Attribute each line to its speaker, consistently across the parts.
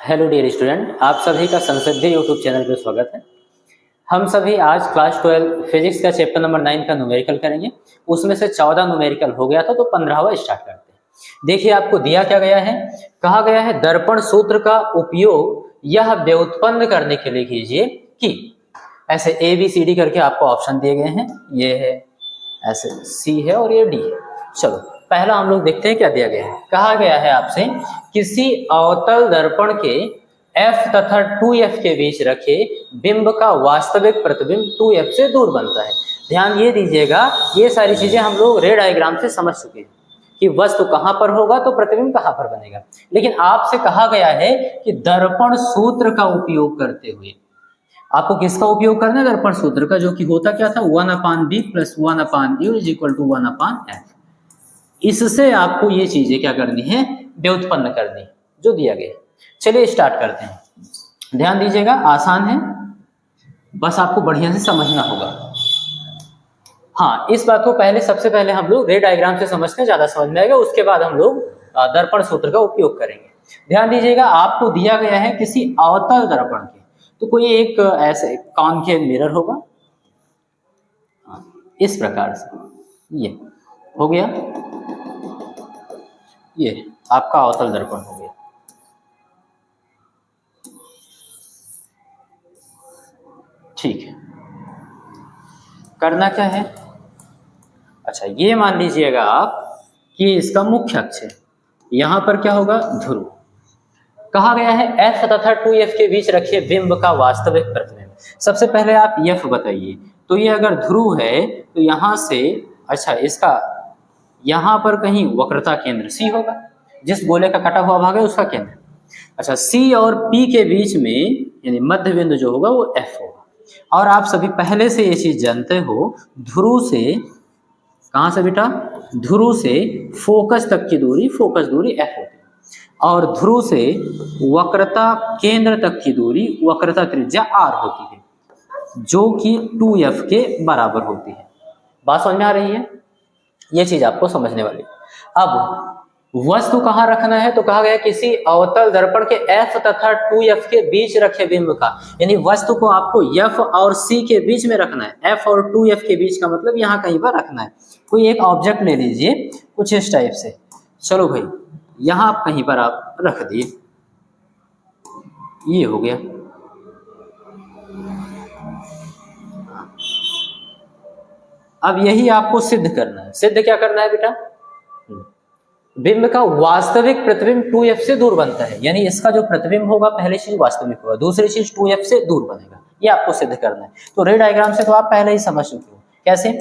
Speaker 1: Hello dear student, आप सभी का संसिद्धि यूट्यूब चैनल पर स्वागत है। हम सभी आज क्लास 12 फिजिक्स का चैप्टर नंबर 9 का न्यूमेरिकल करेंगे। उसमें से 14 न्यूमेरिकल हो गया था, तो 15वां स्टार्ट करते हैं। देखिए आपको दिया क्या गया है, कहा गया है दर्पण सूत्र का उपयोग यह व्युत्पन्न करने के लिए कीजिए कि ऐसे ABCD करके आपको ऑप्शन दिए गए हैं। ये है, ऐसे C है और ये D है। चलो पहला हम लोग देखते हैं क्या दिया गया है। कहा गया है आपसे किसी अवतल दर्पण के F तथा 2F के बीच रखे बिंब का वास्तविक प्रतिबिंब 2F से दूर बनता है। ध्यान ये दीजिएगा, ये सारी चीजें हम लोग रे डायग्राम से समझ चुके हैं कि वस्तु कहां पर होगा तो प्रतिबिंब कहां पर बनेगा। लेकिन आपसे कहा गया है कि दर्पण सूत्र का उपयोग करते हुए आपको किसका उपयोग करना है, दर्पण सूत्र का, जो कि होता क्या था 1/b + 1/u = 1/f। इससे आपको ये चीजें क्या करनी है, व्युत्पन्न करनी है, जो दिया गया है। चलिए स्टार्ट करते हैं। ध्यान दीजिएगा, आसान है, बस आपको बढ़िया से समझना होगा। हाँ, इस बात को सबसे पहले हम लोग रे डायग्राम से समझते हैं, ज्यादा समझ में आएगा। उसके बाद हम लोग दर्पण सूत्र का उपयोग करेंगे। ध्यान दीजिएगा, आपको दिया गया है किसी अवतल दर्पण के, तो कोई एक ऐसे कॉनकेव मिरर होगा इस प्रकार से। ये हो गया, ये आपका अवतल दर्पण हो गया। ठीक है, करना क्या है, अच्छा ये मान लीजिएगा आप कि इसका मुख्य अक्ष है। यहां पर क्या होगा, ध्रुव। कहा गया है F तथा 2F के बीच रखिए बिंब का वास्तविक प्रतिबिंब। सबसे पहले आप F बताइए, तो ये अगर ध्रुव है तो यहां से, अच्छा इसका यहां पर कहीं वक्रता केंद्र C होगा, जिस गोले का कटा हुआ भाग है उसका केंद्र। अच्छा C और P के बीच में यानी मध्य बिंदु जो होगा वो F होगा। और आप सभी पहले से ये चीज जानते हो, ध्रुव से कहां से बेटा, ध्रुव से फोकस तक की दूरी, फोकस दूरी F होती है, और ध्रुव से वक्रता केंद्र तक की दूरी, वक्रता त्रिज्या R होती है, जो कि 2F के बराबर होती है। बात समझ में आ रही है, ये चीज आपको समझने वाली। अब वस्तु कहां रखना है, तो कहा गया किसी अवतल दर्पण के F तथा 2F के बीच रखे बिंब का, यानी वस्तु को आपको F और C के बीच में रखना है। F और 2F के बीच का मतलब यहाँ कहीं पर रखना है। कोई एक ऑब्जेक्ट ले लीजिए कुछ इस टाइप से, चलो भाई यहाँ आप कहीं पर आप रख दिए, ये हो गया। अब यही आपको सिद्ध करना है। सिद्ध क्या करना है बेटा, बिंब का वास्तविक प्रतिबिंब 2F से दूर बनता है, यानी इसका जो प्रतिबिंब होगा पहली चीज वास्तविक होगा, दूसरी चीज 2F से दूर बनेगा। ये आपको सिद्ध करना है। तो रे डायग्राम से तो आप पहले ही समझ चुके हो। कैसे,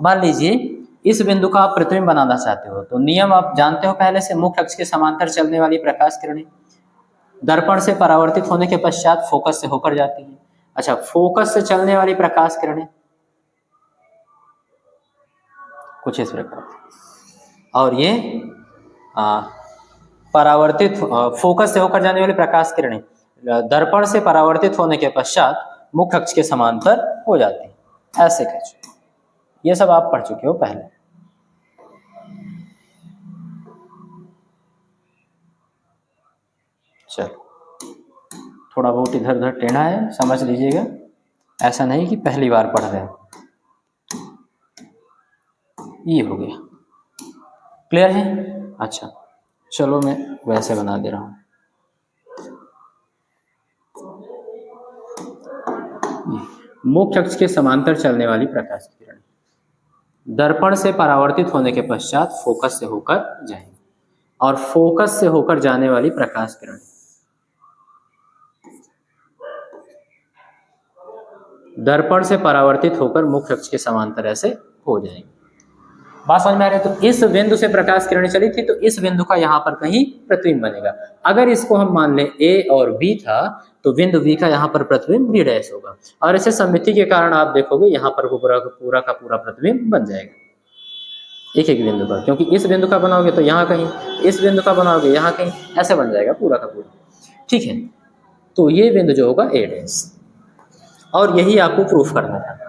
Speaker 1: मान लीजिए इस बिंदु का आप प्रतिबिंब बनाना चाहते हो, तो नियम आप जानते हो पहले से, मुख्य अक्ष के समांतर चलने वाली प्रकाश किरणें दर्पण से परावर्तित होने के पश्चात फोकस से होकर जाती है। अच्छा, फोकस से चलने वाली प्रकाश किरणें कुछ इस प्रकार, और ये परावर्तित फोकस से होकर जाने वाली प्रकाश किरणें दर्पण से परावर्तित होने के पश्चात मुख्य अक्ष के समांतर हो जाती है। ऐसे कैसे, ये सब आप पढ़ चुके हो पहले। चलो थोड़ा बहुत इधर उधर टेढ़ा है, समझ लीजिएगा, ऐसा नहीं कि पहली बार पढ़ रहे हैं। ये हो गया, क्लियर है। अच्छा चलो मैं वैसे बना दे रहा हूं। मुख्य अक्ष के समांतर चलने वाली प्रकाश किरण दर्पण से परावर्तित होने के पश्चात फोकस से होकर जाएंगे, और फोकस से होकर जाने वाली प्रकाश किरण दर्पण से परावर्तित होकर मुख्य अक्ष के समांतर ऐसे हो जाएंगे। बात समझ में आ रही है। तो इस बिंदु से प्रकाश किरणें चली थी, तो इस बिंदु का यहाँ पर कहीं प्रतिबिंब बनेगा। अगर इसको हम मान लें A और B था, तो बिंदु B का यहाँ पर प्रतिबिंब B' होगा, और इसे सममिति के कारण आप देखोगे यहाँ पर पूरा का पूरा प्रतिबिंब बन जाएगा एक एक बिंदु पर, क्योंकि इस बिंदु का बनाओगे तो यहाँ कहीं, इस बिंदु का बनाओगे यहाँ कहीं, ऐसे बन जाएगा पूरा का पूरा। ठीक है, तो ये बिंदु जो होगा A', और यही आपको प्रूफ करना था।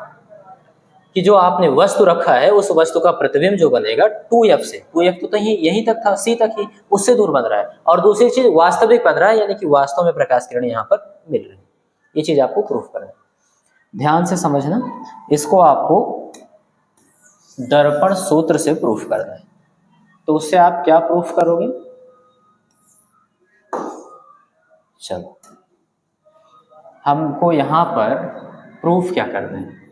Speaker 1: कि जो आपने वस्तु रखा है उस वस्तु का प्रतिबिंब जो बनेगा 2f से, 2f तो यहीं तक था, c तक ही, उससे दूर बन रहा है। और दूसरी चीज वास्तविक बन रहा है, यानी कि वास्तव में प्रकाश किरण यहाँ पर मिल रही है। ये चीज आपको प्रूफ करना है, ध्यान से समझना। इसको आपको दर्पण सूत्र से प्रूफ करना है। तो उससे आप क्या प्रूफ करोगे? चलो हमको यहां पर प्रूफ क्या करना है?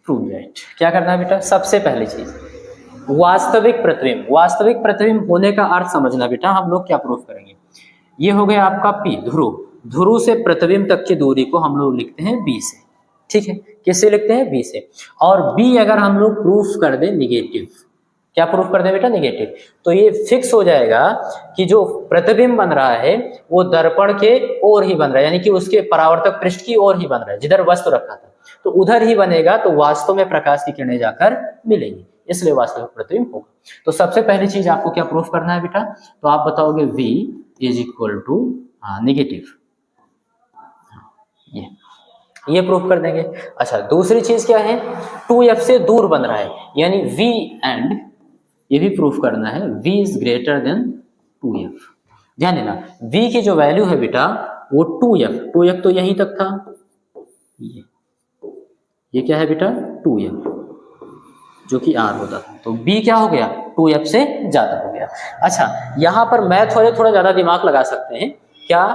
Speaker 1: Prove that. क्या करना है बेटा? सबसे पहली चीज वास्तविक प्रतिबिंब। वास्तविक प्रतिबिंब होने का अर्थ समझना बेटा। हम लोग क्या प्रूफ करेंगे? ये हो गया आपका P, ध्रुव। ध्रुव से प्रतिबिंब तक की दूरी को हम लोग लिखते हैं B से, ठीक है? किससे लिखते हैं? B से। और B अगर हम लोग प्रूफ कर दें निगेटिव, क्या प्रूफ कर दें बेटा? निगेटिव, तो ये फिक्स हो जाएगा कि जो प्रतिबिंब बन रहा है वो दर्पण के ओर ही बन रहा है, यानी कि उसके परावर्तक पृष्ठ की ओर ही बन रहा है। जिधर वस्तु रखा था तो उधर ही बनेगा, तो वास्तव में प्रकाश की किरणें जाकर मिलेंगी, इसलिए वास्तविक प्रतिबिंब होगा। तो सबसे पहली चीज आपको क्या प्रूफ करना है बेटा? तो आप बताओगे V is equal to negative, ये प्रूफ कर देंगे। अच्छा, दूसरी चीज क्या है? 2f से दूर बन रहा है, यानी V एंड ये भी प्रूफ करना है V is greater then 2f। ध्यान देना, V की जो वैल्यू है बेटा वो 2f तो यहीं तक था, ये क्या है बेटा? 2f, जो कि r होता था। तो B क्या हो गया? 2f से ज्यादा हो गया। अच्छा, यहाँ पर मैथ वाले थोड़ा ज्यादा दिमाग लगा सकते हैं क्या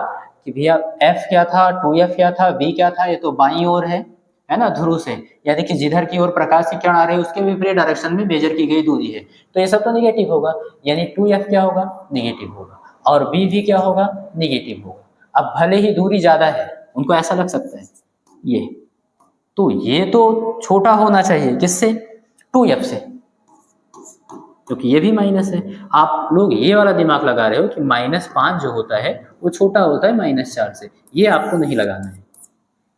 Speaker 1: कि भैया f क्या था, 2f क्या था, V क्या था? ये तो बाईं ओर है ना, ध्रुव से, यानी कि जिधर की ओर प्रकाश की किरण आ रही है उसके विपरीत डायरेक्शन में मेजर की गई दूरी है, तो ये सब तो निगेटिव होगा, यानी 2f क्या होगा? निगेटिव होगा, और B भी क्या होगा? निगेटिव होगा। अब भले ही दूरी ज्यादा है, उनको ऐसा लग सकता है ये, तो ये तो छोटा होना चाहिए किससे? 2f से, क्योंकि ये भी माइनस है। आप लोग ये वाला दिमाग लगा रहे हो कि -5 जो होता है वो छोटा होता है -4 से, ये आपको नहीं लगाना है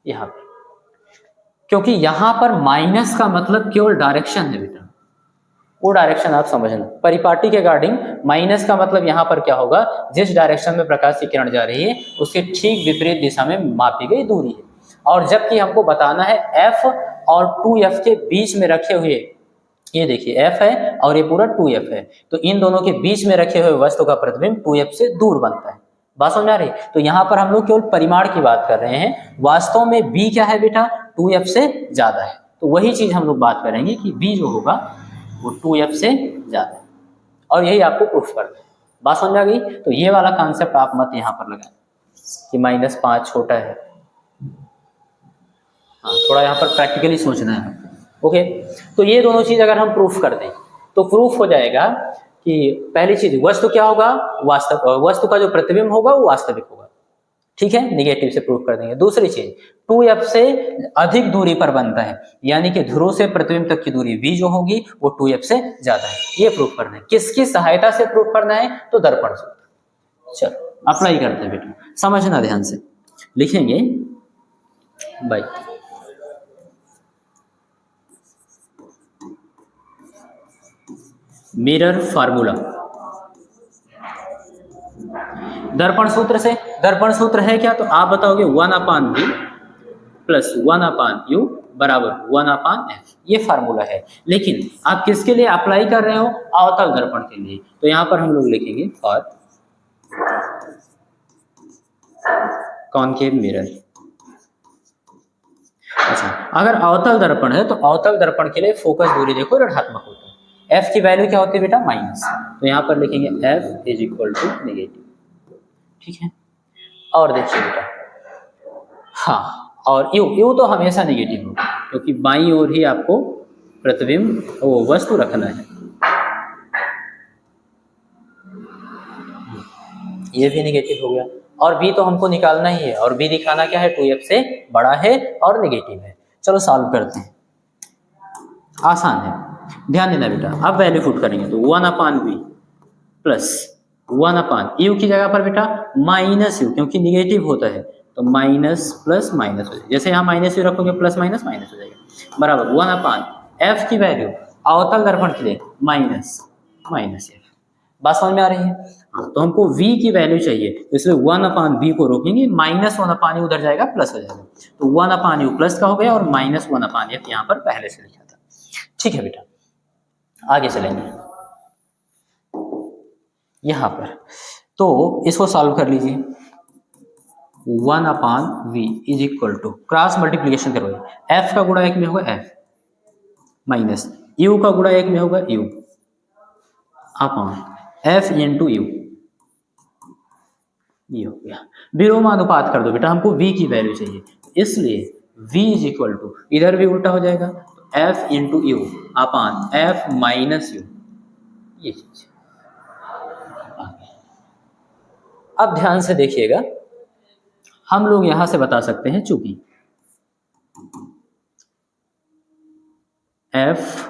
Speaker 1: यहाँ पे, क्योंकि यहाँ पर माइनस का मतलब केवल डायरेक्शन है बेटा, वो डायरेक्शन आप समझना। परिपाटी के अकॉर्डिंग माइनस का मतलब यहाँ पर क्या होगा? जिस डायरेक्शन में प्रकाश की किरण जा रही है उसके ठीक विपरीत दिशा में मापी गई दूरी है। और जबकि हमको बताना है f और 2f के बीच में रखे हुए, ये देखिए f है और ये पूरा 2f है, तो इन दोनों के बीच में रखे हुए वस्तु का प्रतिबिंब 2f से दूर बनता है। बात समझ आ रही? तो यहाँ पर हम लोग केवल परिमाण की बात कर रहे हैं, वास्तव में B क्या है बेटा? 2f से ज्यादा है। तो वही चीज हम लोग बात करेंगे कि B जो होगा वो 2f से ज्यादा है, और यही आपको प्रूफ करना है। बात समझ आ गई? तो ये वाला कॉन्सेप्ट आप मत यहाँ पर लगाएं कि -5 छोटा है। हाँ, थोड़ा यहाँ पर प्रैक्टिकली सोचना है। ओके, तो ये दोनों चीज अगर हम प्रूफ कर दें तो प्रूफ हो जाएगा कि पहली चीज वस्तु क्या होगा? वस्तु का जो प्रतिबिंब होगा वो वास्तविक होगा, ठीक है? निगेटिव से प्रूफ कर देंगे। दूसरी चीज 2f से अधिक दूरी पर बनता है, यानी कि ध्रुव से प्रतिबिंब तक की दूरी V जो होगी वो 2f से ज्यादा है, ये प्रूफ करना है। किसकी सहायता से प्रूफ करना है? तो दर्पण सूत्र। चलो अप्लाई करते हैं बेटा, समझना ध्यान से, लिखेंगे बाय। मिरर फार्मूला दर्पण सूत्र से। दर्पण सूत्र है क्या? तो आप बताओगे 1/v प्लस 1/u बराबर 1/f, ये फार्मूला है। लेकिन आप किसके लिए अप्लाई कर रहे हो? अवतल दर्पण के लिए। तो यहां पर हम लोग लिखेंगे फॉर कॉनकेव मिरर। अच्छा, अगर अवतल दर्पण है तो अवतल दर्पण के लिए फोकस दूरी देखो ऋणात्मक होता है। f की वैल्यू क्या होती है बेटा? माइनस, तो यहाँ पर लिखेंगे f is equal to negative, ठीक है? और देखिए बेटा, हाँ, और u तो हमेशा निगेटिव होगा, क्योंकि बाईं ओर ही आपको प्रतिबिंब वो वस्तु रखना है। ये भी निगेटिव हो गया, और b तो हमको निकालना ही है, और b दिखाना क्या है? 2f से बड़ा है और निगेटिव है। चलो सॉल्व करते हैं, आसान है, ध्यान देना बेटा। अब वैल्यू पुट करेंगे तो 1/v प्लस 1/u की जगह पर बेटा -u, क्योंकि निगेटिव होता है तो माइनस प्लस माइनस हो जाएगा। जैसे यहाँ -u रखोगे प्लस माइनस माइनस हो जाएगा, बराबर 1/f की वैल्यू अवतल दर्पण के लिए -f बात समझ में आ रही है? हाँ, तो हमको v की वैल्यू चाहिए, तो इसलिए 1/v को रोकेंगे, -1/u उधर जाएगा, प्लस हो जाएगा, तो 1/u प्लस का हो गया और -1/f यहाँ पर पहले से लिखा था। ठीक है बेटा, आगे चलेंगे यहाँ पर, तो इसको सॉल्व कर लीजिए। 1/v is equal to, cross multiplication करो, f का गुणा एक में होगा f, माइनस u का गुणा एक में होगा u upon f into u, ये हो गया। विलोमानुपात कर दो बेटा, हमको v की वैल्यू चाहिए, इसलिए v इज इक्वल टू, इधर भी उल्टा हो जाएगा, तो f into u upon f minus u, ये चीज। अब ध्यान से देखिएगा, हम लोग यहां से बता सकते हैं, चूंकि f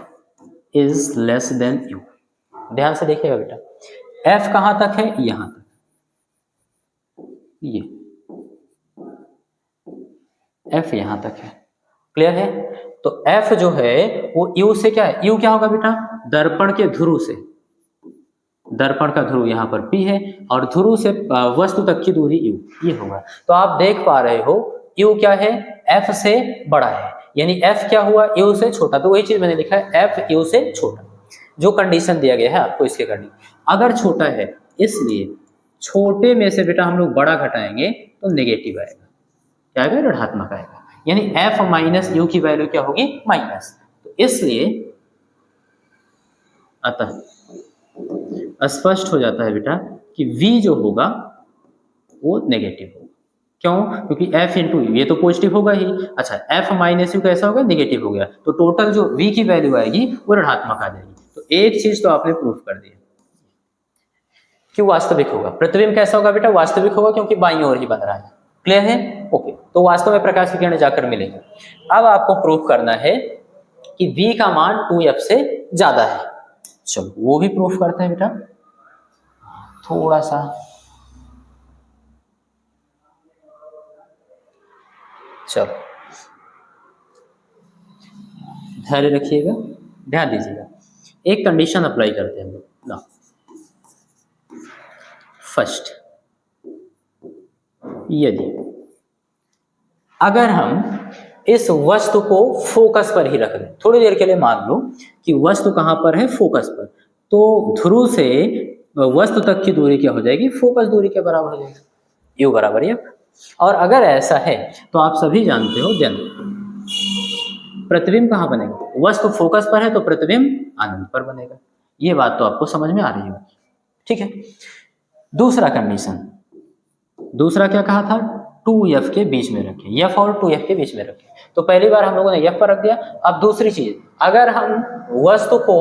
Speaker 1: is less than u, ध्यान से देखिएगा बेटा, f कहां तक है, यहां तक, ये f यहां तक है, क्लियर है? तो f जो है वो u से क्या है, u क्या होगा बेटा, दर्पण के ध्रुव से, दर्पण का ध्रुव यहाँ पर P है और ध्रुव से वस्तु तक की दूरी u, ये होगा। तो आप देख पा रहे हो u क्या है, f से बड़ा है, यानी f क्या हुआ, u से छोटा, तो वही चीज मैंने लिखा है f u से छोटा, जो कंडीशन दिया गया है आपको इसके करनी, अगर छोटा है, इसलिए छोटे में से बेटा हम लोग बड़ा घटाएंगे तो नेगेटिव आएगा, क्या आएगा, ऋणात्मक आएगा, यानी f माइनस u की वैल्यू क्या होगी, माइनस, तो इसलिए अतः स्पष्ट हो जाता है बेटा कि v जो होगा वो नेगेटिव होगा, क्यों, क्योंकि f इंटू यू, ये तो पॉजिटिव होगा ही, अच्छा f माइनस यू कैसा होगा, नेगेटिव हो गया, तो टोटल जो v की वैल्यू आएगी वो ऋणात्मक आ जाएगी। तो एक चीज तो आपने प्रूफ कर दी कि वास्तविक होगा, प्रतिबिंब कैसा होगा बेटा, वास्तविक होगा, क्योंकि बाईं ओर ही बन रहा है, क्लियर है? ओके, तो वास्तव में प्रकाश की किरण जाकर मिलेगा। अब आपको प्रूफ करना है कि v का मान 2f से ज्यादा है, चलो वो भी प्रूफ करते हैं बेटा, थोड़ा सा चलो धैर्य रखिएगा, ध्यान दीजिएगा, एक कंडीशन अप्लाई करते हैं हम लोग ना। फर्स्ट, यदि अगर हम इस वस्तु को फोकस पर ही रख दें, थोड़ी देर के लिए मान लो कि वस्तु कहां पर है, फोकस पर, तो ध्रुव से वस्तु तक की दूरी क्या हो जाएगी, फोकस दूरी के बराबर हो जाएगी, u बराबर f। और अगर ऐसा है तो आप सभी जानते हो देन प्रतिबिंब कहां बनेगा, वस्तु फोकस पर है तो प्रतिबिंब अनंत पर बनेगा, ये बात तो आपको समझ में आ रही होगी, ठीक है? दूसरा कंडीशन, दूसरा क्या कहा था, 2f के बीच में रखें, f और 2f के बीच में रखें, तो पहली बार हम लोगों ने f पर रख दिया। अब दूसरी चीज, अगर हम वस्तु को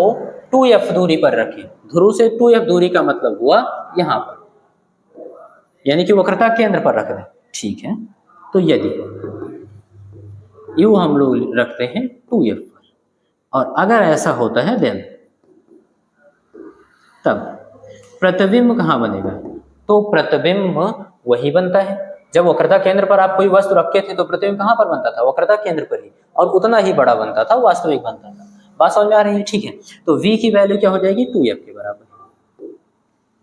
Speaker 1: 2f दूरी पर रखें, ध्रुव से 2f दूरी का मतलब हुआ यहां पर, यानी कि वक्रता केंद्र पर रख दें, ठीक है? तो यदि u हम लोग रखते हैं 2f पर, और अगर ऐसा होता है देन तब प्रतिबिंब कहां बनेगा, तो प्रतिबिंब वही बनता है, जब वक्रता केंद्र पर आप कोई वस्तु रखे थे तो प्रतिबिंब कहां पर बनता था, वक्रता केंद्र पर ही, और उतना ही बड़ा बनता था, वास्तविक बनता था। बात समझ में आ रही है? ठीक है, तो v की वैल्यू क्या हो जाएगी, 2f के बराबर,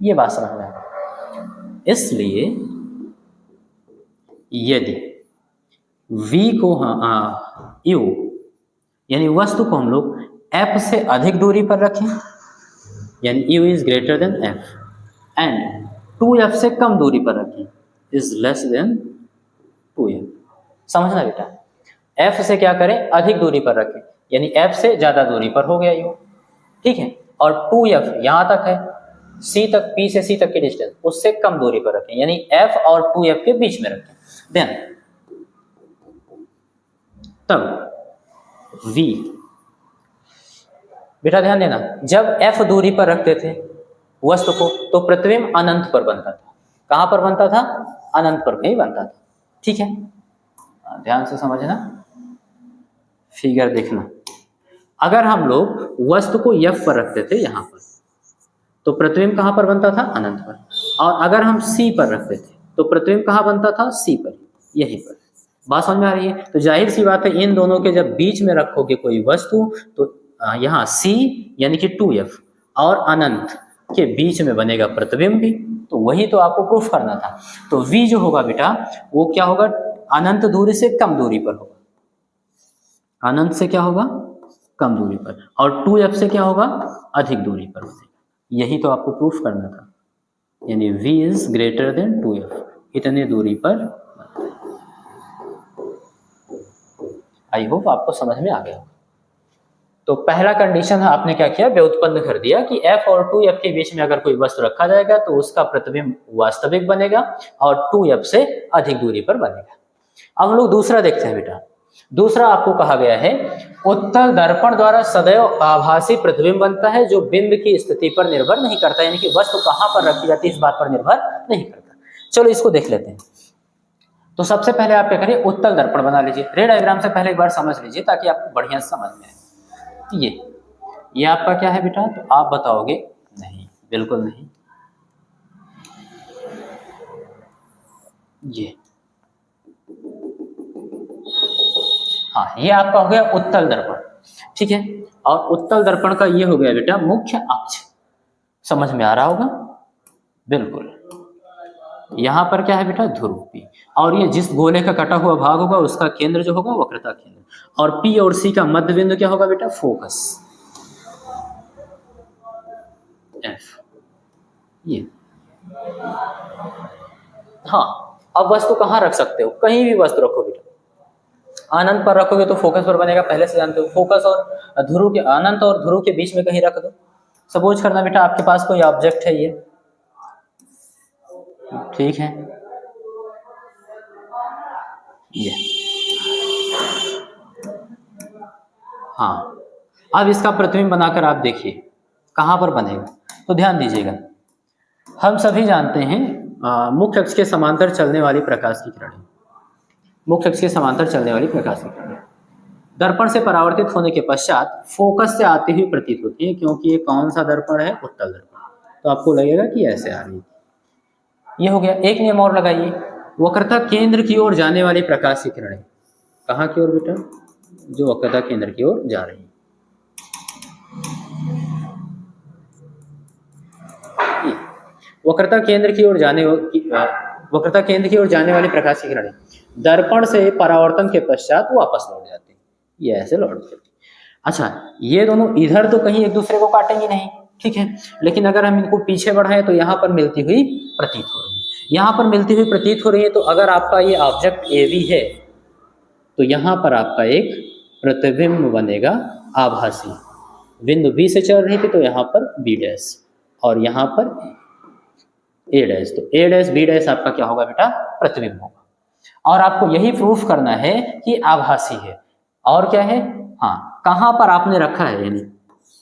Speaker 1: ये बात समझ में आ रही है। इसलिए यदि v को u यानी वस्तु को हम लोग f से अधिक दूरी पर रखें, यानी u is greater then f, and 2f से कम दूरी पर रखें, इज लेस देन 2f। समझना बेटा, f से क्या करें, अधिक दूरी पर रखें, यानी f से ज्यादा दूरी पर हो गया u, ठीक है? और 2f यहां तक है, c तक, p से c तक की डिस्टेंस, उससे कम दूरी पर रखें, यानी f और 2f के बीच में रखें, देन तब v, बेटा ध्यान देना, जब f दूरी पर रखते थे वस्तु को तो प्रतिबिंब अनंत पर बनता था, कहां पर बनता था, अनंत पर कहीं बनता था, ठीक है? ध्यान से समझना, फिगर देखना, अगर हम लोग वस्तु को f पर रखते थे यहां पर तो प्रतिबिंब कहां पर बनता था, अनंत पर, और अगर हम c पर रखते थे तो प्रतिबिंब कहां बनता था, c पर, यहीं पर। बात समझ में आ रही है? तो जाहिर सी बात है, इन दोनों के जब बीच में रखोगे कोई वस्तु तो यहाँ c यानी कि 2f और अनंत के बीच में बनेगा प्रतिबिंब भी, तो वही तो आपको प्रूफ करना था। तो v जो होगा बेटा वो क्या होगा, अनंत दूरी से कम दूरी पर होगा, अनंत से क्या होगा, कम दूरी पर, और 2f से क्या होगा, अधिक दूरी पर बनेगा। यही तो आपको प्रूफ करना था, यानी v is greater then 2f, इतने दूरी पर। आई होप आपको समझ में आ गया। तो पहला कंडीशन आपने क्या किया, व्युत्पन्न कर दिया कि f और 2f के बीच में अगर कोई वस्तु रखा जाएगा तो उसका प्रतिबिंब वास्तविक बनेगा और 2f से अधिक दूरी पर बनेगा। अब हम लोग दूसरा देखते हैं बेटा। दूसरा आपको कहा गया है उत्तल दर्पण द्वारा सदैव आभासी प्रतिबिंब बनता है जो बिंब की स्थिति पर निर्भर नहीं करता, यानी कि वस्तु कहां पर रखी जाती है इस बात पर निर्भर नहीं करता। चलो इसको देख लेते हैं। तो सबसे पहले आप क्या करिए, उत्तल दर्पण बना लीजिए। रे डायग्राम से पहले एक बार समझ लीजिए ताकि आपको बढ़िया समझ में आए। ये आपका क्या है बेटा, तो आप बताओगे नहीं, बिल्कुल नहीं। ये हाँ, ये आपका हो गया उत्तल दर्पण, ठीक है। और उत्तल दर्पण का ये हो गया बेटा मुख्य अक्ष, समझ में आ रहा होगा, बिल्कुल। यहाँ पर क्या है बेटा, ध्रुव P, और ये जिस गोले का कटा हुआ भाग होगा उसका केंद्र जो होगा वक्रता केंद्र, और P और C का मध्य बिंदु क्या होगा बेटा, फोकस F। ये हाँ, अब वस्तु कहाँ रख सकते हो, कहीं भी वस्तु रखो बेटा। अनंत पर रखोगे तो फोकस पर बनेगा, पहले से जानते हो। फोकस और ध्रुव के, अनंत और ध्रुव के बीच में कहीं रख दो। सपोज करना बेटा आपके पास कोई ऑब्जेक्ट है, ये ठीक है, ये हाँ। अब इसका प्रतिबिंब बनाकर आप देखिए कहां पर बनेगा। तो ध्यान दीजिएगा, हम सभी जानते हैं मुख्य अक्ष के समांतर चलने वाली प्रकाश की किरणें, मुख्य अक्ष के समांतर चलने वाली प्रकाश की किरणें दर्पण से परावर्तित होने के पश्चात फोकस से आती हुई प्रतीत होती है, क्योंकि ये कौन सा दर्पण है, उत्तल दर्पण। तो आपको लगेगा कि ऐसे आ रही है। ये हो गया। एक नियम और लगाइए, वक्रता केंद्र की ओर जाने वाली प्रकाश की किरणें कहाँ की ओर बेटा, जो वक्रता केंद्र की ओर जा रही है। वक्रता केंद्र की ओर जाने वाली प्रकाश की किरणें दर्पण से परावर्तन के पश्चात वापस लौट जाती है, ये ऐसे लौट जाती है। अच्छा, ये दोनों इधर तो कहीं एक दूसरे को काटेंगे नहीं, ठीक है, लेकिन अगर हम इनको पीछे बढ़ाएं तो यहाँ पर मिलती हुई प्रतीत हो रही है, यहाँ पर मिलती हुई प्रतीत हो रही है। तो अगर आपका ये ऑब्जेक्ट AB है तो यहाँ पर आपका एक प्रतिबिंब बनेगा आभासी, बिंदु B से चल रही थी तो यहाँ पर B डैश और यहाँ पर A डैश, तो A डैश B डैश आपका क्या होगा बेटा, प्रतिबिंब होगा। और आपको यही प्रूफ करना है कि आभासी है। और क्या है, हाँ, कहाँ पर आपने रखा है, यानी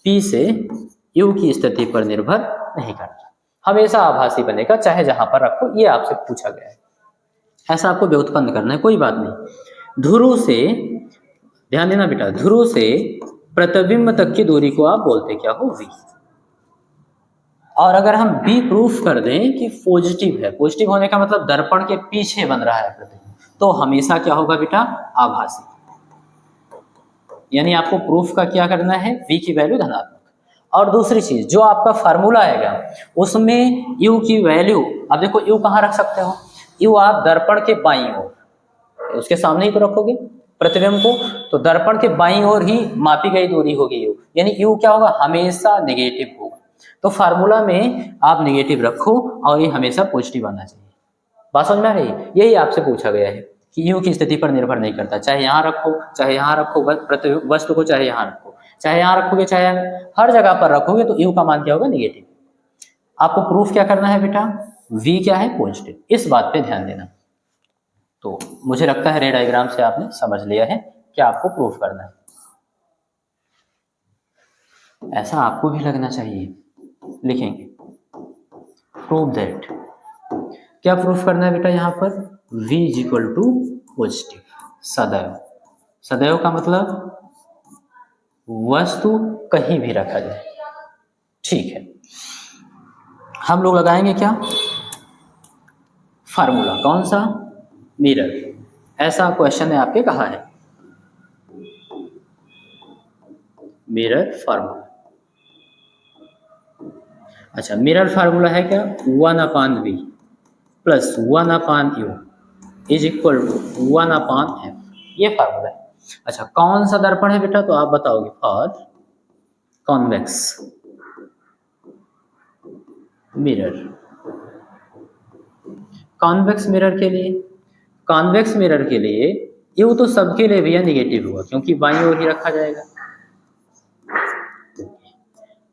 Speaker 1: P से U की स्थिति पर निर्भर नहीं करता, हमेशा आभासी बनेगा चाहे जहां पर रखो। ये आपसे पूछा गया है, ऐसा आपको व्युत्पन्न करना है, कोई बात नहीं। ध्रुव से, ध्यान देना बेटा, ध्रुव से प्रतिबिंब तक की दूरी को आप बोलते क्या हो, V। और अगर हम B प्रूफ कर दें कि पॉजिटिव है, पॉजिटिव होने का मतलब दर्पण के पीछे बन रहा है प्रतिबिंब, तो हमेशा क्या होगा बेटा, आभासी। यानी आपको प्रूफ का क्या करना है, V की वैल्यू धनात्मक। और दूसरी चीज, जो आपका फार्मूला आएगा उसमें U की वैल्यू, अब देखो U कहाँ रख सकते हो, U आप दर्पण के बाईं ओर, उसके सामने ही तो रखोगे प्रतिबिंब को, तो दर्पण के बाईं ओर ही मापी गई दूरी होगी U, यानी U क्या होगा, हमेशा नेगेटिव होगा। तो फार्मूला में आप नेगेटिव रखो और ये हमेशा पॉजिटिव आना चाहिए। बात समझ में आ रही है, यही आपसे पूछा गया है कि U की स्थिति पर निर्भर नहीं करता, चाहे यहाँ रखो चाहे यहाँ रखो, वस्तु को चाहे यहाँ रखो, चाहे यहाँ रखोगे चाहे हर जगह पर रखोगे तो U का मान क्या होगा, नेगेटिव। आपको प्रूफ क्या करना है बेटा, V क्या है, पॉजिटिव, इस बात पे ध्यान देना। तो मुझे लगता है रे डायग्राम से आपने समझ लिया है क्या आपको प्रूफ करना है, ऐसा आपको भी लगना चाहिए। लिखेंगे प्रूव दैट, क्या प्रूफ करना है बेटा, यहाँ पर V is equal to positive सदैव। सदैव का मतलब वस्तु कहीं भी रखा जाए, ठीक है। हम लोग लगाएंगे क्या, फार्मूला, कौन सा, मिरर। ऐसा क्वेश्चन है आपके कहा है, मिरर फार्मूला। अच्छा, मिरर फार्मूला है क्या, 1/v plus 1/u is equal to 1/f, ये फार्मूला है। अच्छा, कौन सा दर्पण है बेटा, तो आप बताओगे, for convex mirror. Convex mirror के लिए, कॉन्वेक्स मिरर के लिए यू तो सबके लिए भैया निगेटिव होगा क्योंकि बाईं ओर ही रखा जाएगा।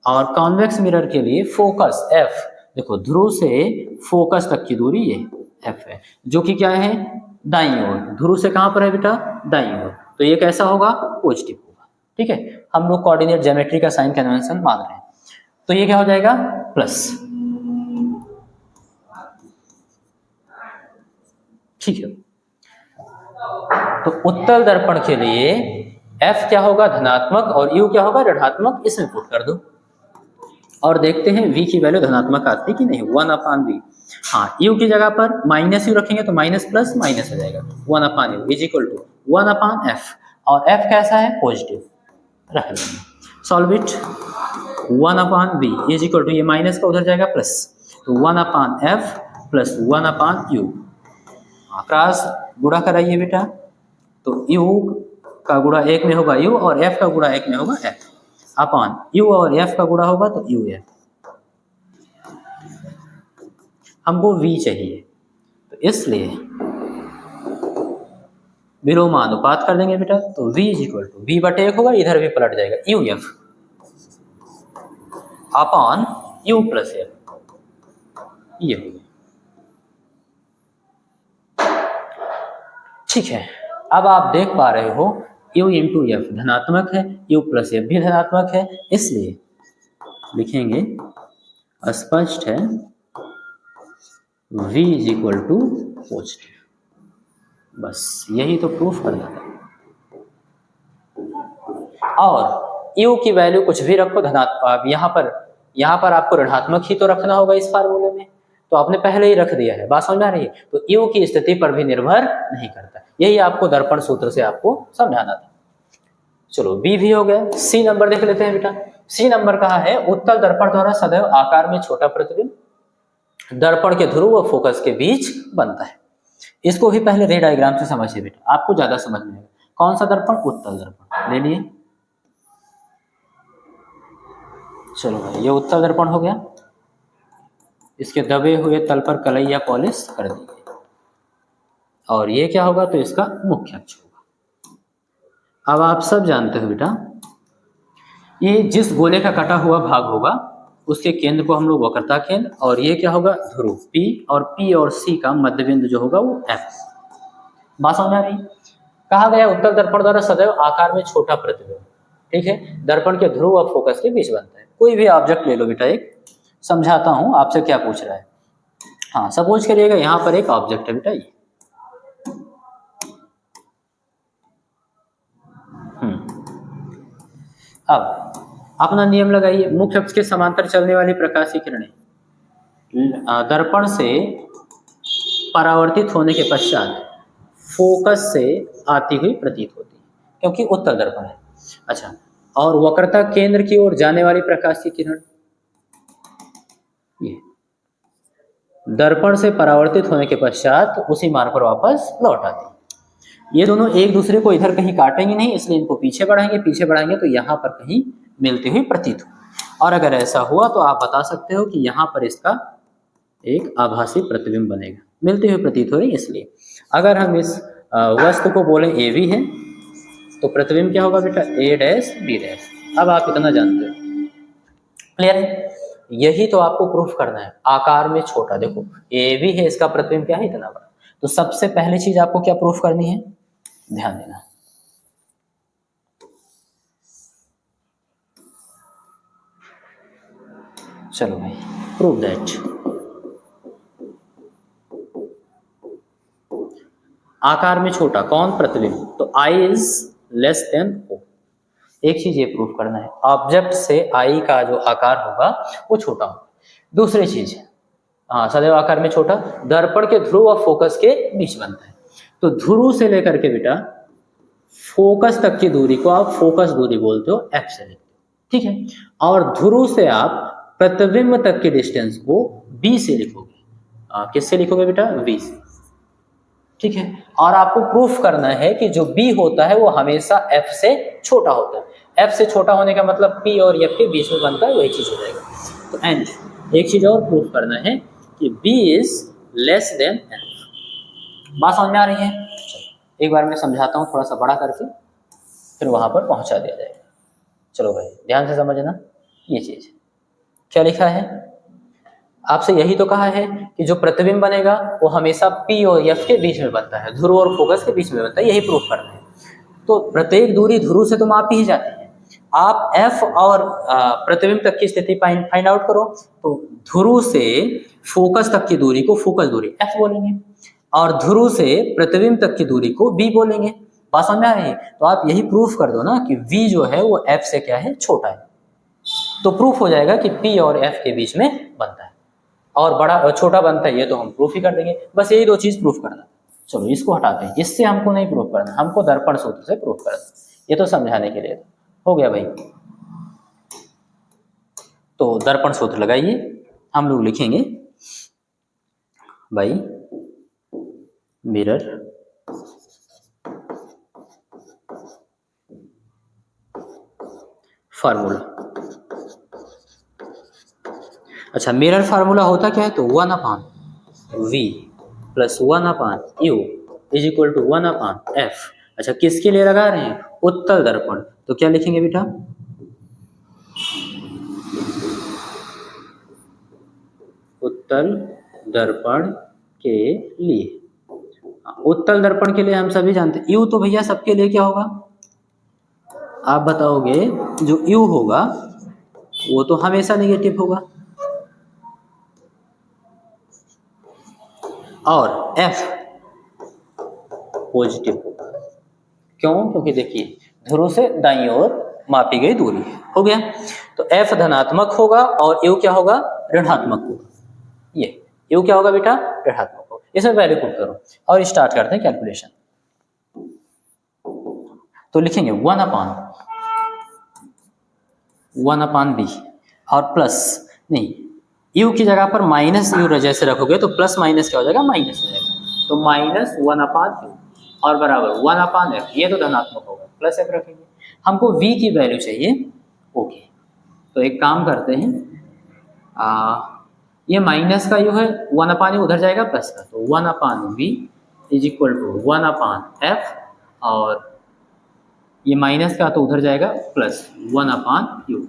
Speaker 1: और कॉन्वेक्स मिरर के लिए फोकस एफ, देखो ध्रुव से फोकस तक की दूरी ये एफ है, जो कि क्या है, दाईं ओर। ध्रुव से कहां पर है बेटा, दाईं ओर, तो ये कैसा होगा, पॉजिटिव होगा। ठीक है, हम लोग कोऑर्डिनेट ज्योमेट्री का साइन कन्वेंशन मान रहे हैं, तो ये क्या हो जाएगा, प्लस। ठीक है, तो उत्तल दर्पण के लिए F क्या होगा, धनात्मक, और U क्या होगा, ऋणात्मक। इसमें पुट कर दो और देखते हैं V की वैल्यू धनात्मक आती है कि नहीं। 1/v, हाँ, U की जगह पर माइनस U रखेंगे तो माइनस प्लस माइनस हो जाएगा, 1/u is equal to 1/f, और F कैसा है, पॉजिटिव, रख लेंगे। Solve it, 1/v is equal to, ये माइनस का उधर जाएगा प्लस, तो 1/f प्लस 1/u। क्रॉस गुणा कराइए बेटा, तो u का गुणा एक में होगा u और f का गुणा एक में होगा f, अपॉन u और f का गुणा होगा तो uf। हमको v चाहिए, तो इसलिए विलोमानुपात कर देंगे बेटा, तो v is equal to v/1 होगा, इधर भी पलट जाएगा uf upon u plus f, ये हो गया। ठीक है, अब आप देख पा रहे हो u इंटू एफ धनात्मक है, u प्लस एफ भी धनात्मक है, इसलिए लिखेंगे स्पष्ट है v is equal to positive. बस यही तो प्रूफ करना था। और u की वैल्यू कुछ भी रखो धनात्मक, यहाँ पर आपको ऋणात्मक ही तो रखना होगा इस फार्मूले में, तो आपने पहले ही रख दिया है। बात समझ में आ रही है, तो u की स्थिति पर भी निर्भर नहीं करता, यही आपको दर्पण सूत्र से आपको समझाना था। चलो b भी हो गया, c नंबर देख लेते हैं बेटा। c नंबर कहा है, उत्तल दर्पण द्वारा सदैव आकार में छोटा प्रतिबिंब दर्पण के ध्रुव व फोकस के बीच बनता है। इसको भी पहले रे डायग्राम से समझिए बेटा, आपको ज्यादा समझ में आएगा। कौन सा दर्पण, उत्तल दर्पण ले लिए। चलो भाई, ये उत्तल दर्पण हो गया, इसके दबे हुए तल पर कलैया पॉलिश कर दीजिए, और ये क्या होगा, तो इसका मुख्य अक्ष होगा। अब आप सब जानते हो बेटा, ये जिस गोले का कटा हुआ भाग होगा उसके केंद्र को हम लोग वक्रता केंद्र, और ये क्या होगा, ध्रुव P, और P और C का मध्य बिंदु जो होगा वो F। बात समझ आ रही। कहा गया उत्तल दर्पण द्वारा सदैव आकार में छोटा प्रतिबिंब, ठीक है, दर्पण के ध्रुव और फोकस के बीच बनता है। कोई भी ऑब्जेक्ट ले लो बेटा, एक समझाता हूं आपसे क्या पूछ रहा है। हाँ, सपोज करिएगा यहाँ पर एक ऑब्जेक्ट है बेटा, ये अब अपना नियम लगाइए। मुख्य अक्ष के समांतर चलने वाली प्रकाशीय किरणें दर्पण से परावर्तित होने के पश्चात फोकस से आती हुई प्रतीत होती है, क्योंकि उत्तल दर्पण है। अच्छा, और वक्रता केंद्र की ओर जाने वाली प्रकाशीय किरण ये दर्पण से परावर्तित होने के पश्चात उसी मान पर वापस लौट आती है। ये दोनों एक दूसरे को इधर कहीं काटेंगे नहीं, इसलिए इनको पीछे बढ़ाएंगे तो यहाँ पर कहीं मिलती हुई प्रतीत हो। और अगर ऐसा हुआ तो आप बता सकते हो कि यहाँ पर इसका एक आभासी प्रतिबिंब बनेगा, मिलती हुई प्रतीत हो रही, इसलिए अगर हम इस वस्तु को बोले AB है तो प्रतिबिंब क्या होगा बेटा, A', B'। अब आप इतना जानते हो, क्लियर है। यही तो आपको प्रूफ करना है, आकार में छोटा। देखो AB है, इसका प्रतिबिंब क्या है, इतना बड़ा। तो सबसे पहली चीज आपको क्या प्रूफ करनी है, ध्यान देना। चलो भाई, प्रूव दैट। आकार में छोटा कौन, प्रतिबिंब, तो I is less than O। एक चीज ये प्रूफ करना है, ऑब्जेक्ट से I का जो आकार होगा वो छोटा होगा। दूसरी चीज, हाँ, सदैव आकार में छोटा, दर्पण के ध्रुव और फोकस के बीच बनता है। तो ध्रुव से लेकर के बेटा फोकस तक की दूरी को आप फोकस दूरी बोलते हो, F से लेते हो, ठीक है। और ध्रुव से आप प्रतिबिंब तक के डिस्टेंस को b से लिखोगे। किससे लिखोगे बेटा? v से। ठीक है, और आपको प्रूफ करना है कि जो b होता है वो हमेशा f से छोटा होता है। f से छोटा होने का मतलब p और f के बीच में बनता है, वही चीज हो जाएगा। तो एंड एक चीज और प्रूफ करना है कि b is less than f। बात समझ में आ रही है? एक बार मैं समझाता हूँ थोड़ा सा बड़ा करके, फिर वहां पर पहुंचा दिया जाएगा। चलो भाई ध्यान से समझना। ये चीज क्या लिखा है, आपसे यही तो कहा है कि जो प्रतिबिंब बनेगा वो हमेशा P और F के बीच में बनता है, ध्रुव और फोकस के बीच में बनता है, यही प्रूफ करना है। तो प्रत्येक दूरी ध्रुव से तो मापी ही जाती है। आप F और प्रतिबिंब तक की स्थिति फाइंड आउट करो, तो ध्रुव से फोकस तक की दूरी को फोकस दूरी F बोलेंगे, और ध्रुव से प्रतिबिंब तक की दूरी को B बोलेंगे। बात समझ में आ रही है? तो आप यही प्रूफ कर दो ना कि V जो है वो F से क्या है? छोटा है। तो प्रूफ हो जाएगा कि P और F के बीच में बनता है, और बड़ा और छोटा बनता है, ये तो हम प्रूफ ही कर देंगे। बस यही दो चीज प्रूफ करना। चलो इसको हटाते हैं, इससे हमको नहीं प्रूफ करना, हमको दर्पण सूत्र से प्रूफ करना। ये तो समझाने के लिए हो गया भाई। तो दर्पण सूत्र लगाइए, हम लोग लिखेंगे भाई मिरर फार्मूला। अच्छा, मिरर फार्मूला होता क्या है? तो 1/v plus 1/u is equal to 1/f। अच्छा, किसके लिए लगा रहे हैं? उत्तल दर्पण। तो क्या लिखेंगे बेटा? उत्तल दर्पण के लिए। उत्तल दर्पण के लिए हम सभी जानते हैं यू, तो भैया सबके लिए क्या होगा? आप बताओगे। जो यू होगा वो तो हमेशा नेगेटिव होगा, और F पॉजिटिव होगा। क्यों? क्योंकि देखिए ध्रुव से दाईं ओर मापी गई दूरी है। हो गया। तो F धनात्मक होगा और U क्या होगा? ऋणात्मक होगा। ये U क्या होगा बेटा? ऋणात्मक होगा। इसमें वैल्यू पुट करो और स्टार्ट करते हैं कैलकुलेशन। तो लिखेंगे 1/b और प्लस, नहीं, U की जगह पर माइनस U जैसे रखोगे तो प्लस माइनस क्या हो जाएगा? माइनस हो जाएगा। तो माइनस 1/u और बराबर 1/f। ये तो धनात्मक होगा, प्लस f रखेंगे। हमको v की वैल्यू चाहिए। ओके, तो एक काम करते हैं, ये माइनस का u है, 1/u उधर जाएगा प्लस का, तो 1/v is equal to 1/f, और ये माइनस का तो उधर जाएगा प्लस 1/u।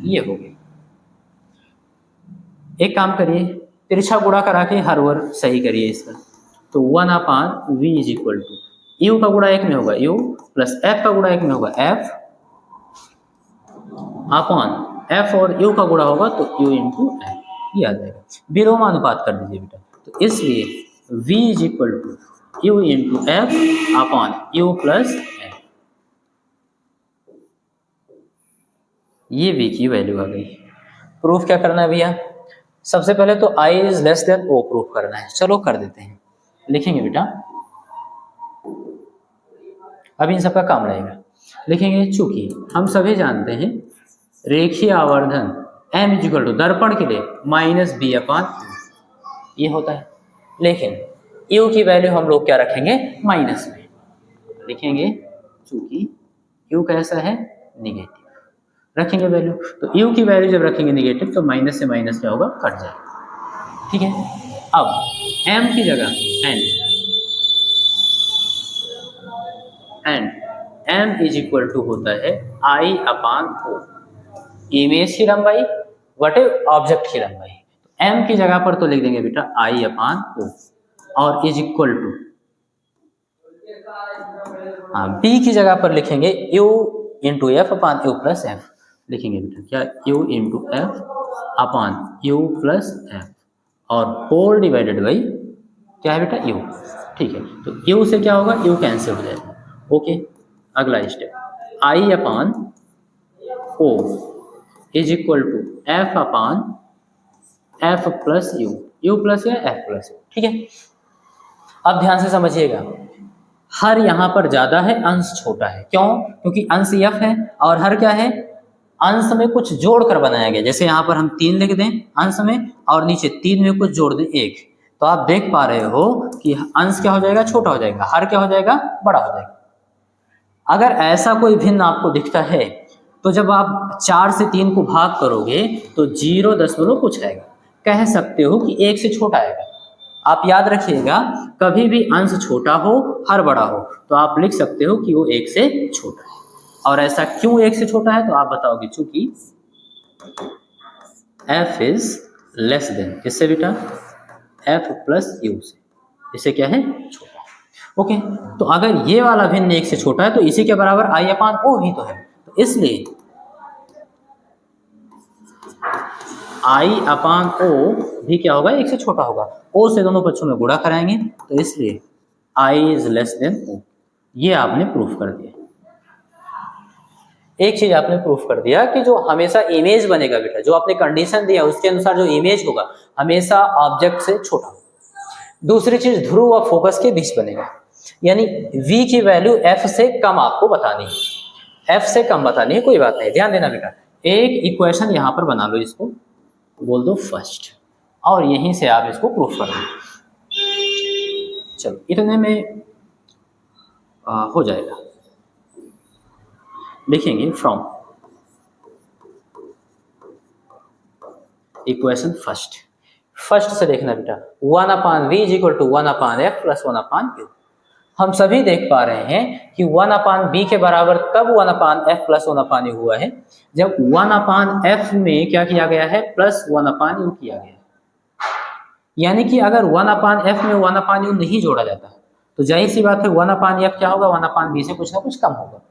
Speaker 1: ये हो गया। एक काम करिए, तिरछा गुणा करा के हर ओर सही करिए इसका। तो 1/v is equal to you का गुणा एक में होगा u प्लस f का गुणा एक में होगा f अपॉन f, और u का गुणा होगा तो u इंटू f। ये आ जाएगा। विलोमानुपात कर दीजिए बेटा। तो इसलिए v is equal to u into f upon u plus f। ये v की वैल्यू आ गई। प्रूफ क्या करना है भैया? सबसे पहले तो I is less than O proof करना है। चलो कर देते हैं, लिखेंगे बेटा, अभी इन सबका काम रहेगा। लिखेंगे चूंकि हम सभी जानते हैं रेखीय आवर्धन m इज इक्वल टू दर्पण के लिए माइनस b अपॉन ये होता है, लेकिन u की वैल्यू हम लोग क्या रखेंगे? माइनस में लिखेंगे, चूंकि u कैसा है? निगेटिव रखेंगे वैल्यू। तो u की वैल्यू जब रखेंगे निगेटिव तो माइनस से माइनस क्या होगा? कट जाएगा। ठीक है, अब m की जगह and m is equal to होता है I अपॉन O, इमेज की लंबाई वटे ऑब्जेक्ट की लंबाई। m की जगह पर तो लिख देंगे बेटा I अपॉन O, और इज इक्वल टू b की जगह पर लिखेंगे u into F upon u plus F. लिखेंगे बेटा क्या? u into F upon u plus F, और होल डिवाइडेड बाई क्या है बेटा? u। ठीक है, तो u से क्या होगा? u कैंसिल हो जाएगा। ओके, अगला step I upon O is equal to f upon f plus u plus या एफ प्लस। ठीक है, अब ध्यान से समझिएगा, हर यहाँ पर ज्यादा है, अंश छोटा है। क्यों? क्योंकि अंश f है और हर क्या है? अंश में कुछ जोड़कर बनाया गया, जैसे यहाँ पर हम 3 लिख दें अंश में और नीचे 3 में कुछ जोड़ दें 1, तो आप देख पा रहे हो कि अंश क्या हो जाएगा, छोटा हो जाएगा, हर क्या हो जाएगा, बड़ा हो जाएगा। अगर ऐसा कोई भिन्न आपको दिखता है तो जब आप 4 से 3 को भाग करोगे तो 0 दशमलव कुछ आएगा, कह सकते हो कि 1 से छोटा आएगा। आप याद रखिएगा, कभी भी अंश छोटा हो हर बड़ा हो तो आप लिख सकते हो कि वो 1 से छोटा है। और ऐसा क्यों 1 से छोटा है तो आप बताओगे, चूंकि f इज लेस देन, किससे बेटा, f प्लस u से, इसे क्या है, छोटा है। ओके, तो अगर ये वाला भिन्न 1 से छोटा है तो इसी के बराबर i अपान o भी तो है, तो इसलिए i अपान o भी क्या होगा, 1 से छोटा होगा। o से दोनों पक्षों में गुणा कराएंगे तो इसलिए i is less than o। ये आपने प्रूफ कर दिया। एक चीज आपने प्रूफ कर दिया कि जो हमेशा इमेज बनेगा बेटा, जो आपने कंडीशन दिया उसके अनुसार जो इमेज होगा हमेशा ऑब्जेक्ट से छोटा होगा। दूसरी चीज ध्रुव और फोकस के बीच बनेगा, यानी v की वैल्यू f से कम आपको बतानी है, f से कम बतानी है, कोई बात नहीं, ध्यान देना बेटा। एक इक्वेशन यहाँ पर बना लो, इसको बोल दो फर्स्ट, और यहीं से आप इसको प्रूफ कर दो। चलो इतने में हो जाएगा। लिखेंगे फ्रॉम इक्वेशन फर्स्ट से देखना बेटा, 1 upon v is equal to 1 upon f plus 1 upon u। हम सभी देख पा रहे हैं कि 1 अपान b के बराबर तब 1 upon f plus 1 upon u हुआ है जब 1 अपान f में क्या किया गया है, प्लस 1 अपान u किया गया है। यानी कि अगर 1 अपान f में 1 अपान u नहीं जोड़ा जाता तो जाहिर सी बात है 1 अपान f क्या होगा, 1 अपान b से कुछ ना कुछ कम होगा,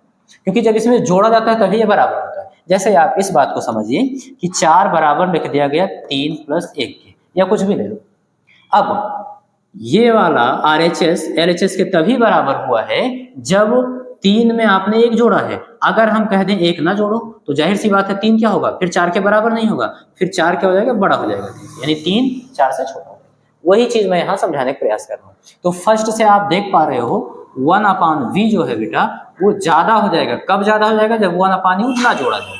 Speaker 1: क्योंकि जब इसमें जोड़ा जाता है तभी ये बराबर होता है। जैसे आप इस बात को समझिए कि 4 बराबर लिख दिया गया 3 प्लस 1 के, या कुछ भी ले लो। अब ये वाला RHS LHS के तभी बराबर हुआ है जब 3 में आपने 1 जोड़ा है। अगर हम कह दें 1 ना जोड़ो तो जाहिर सी बात है 3 क्या होगा, फिर 4 के बराबर नहीं होगा, फिर 4 क्या हो जाएगा, बड़ा हो जाएगा, यानी 3 4 से छोटा हो जाएगा। वही चीज मैं यहाँ समझाने का प्रयास कर रहा हूँ। तो फर्स्ट से आप देख पा रहे हो 1 अपान v जो है बेटा वो ज्यादा हो जाएगा। कब ज्यादा हो जाएगा, जब 1 अपान u ना जोड़ा जाए,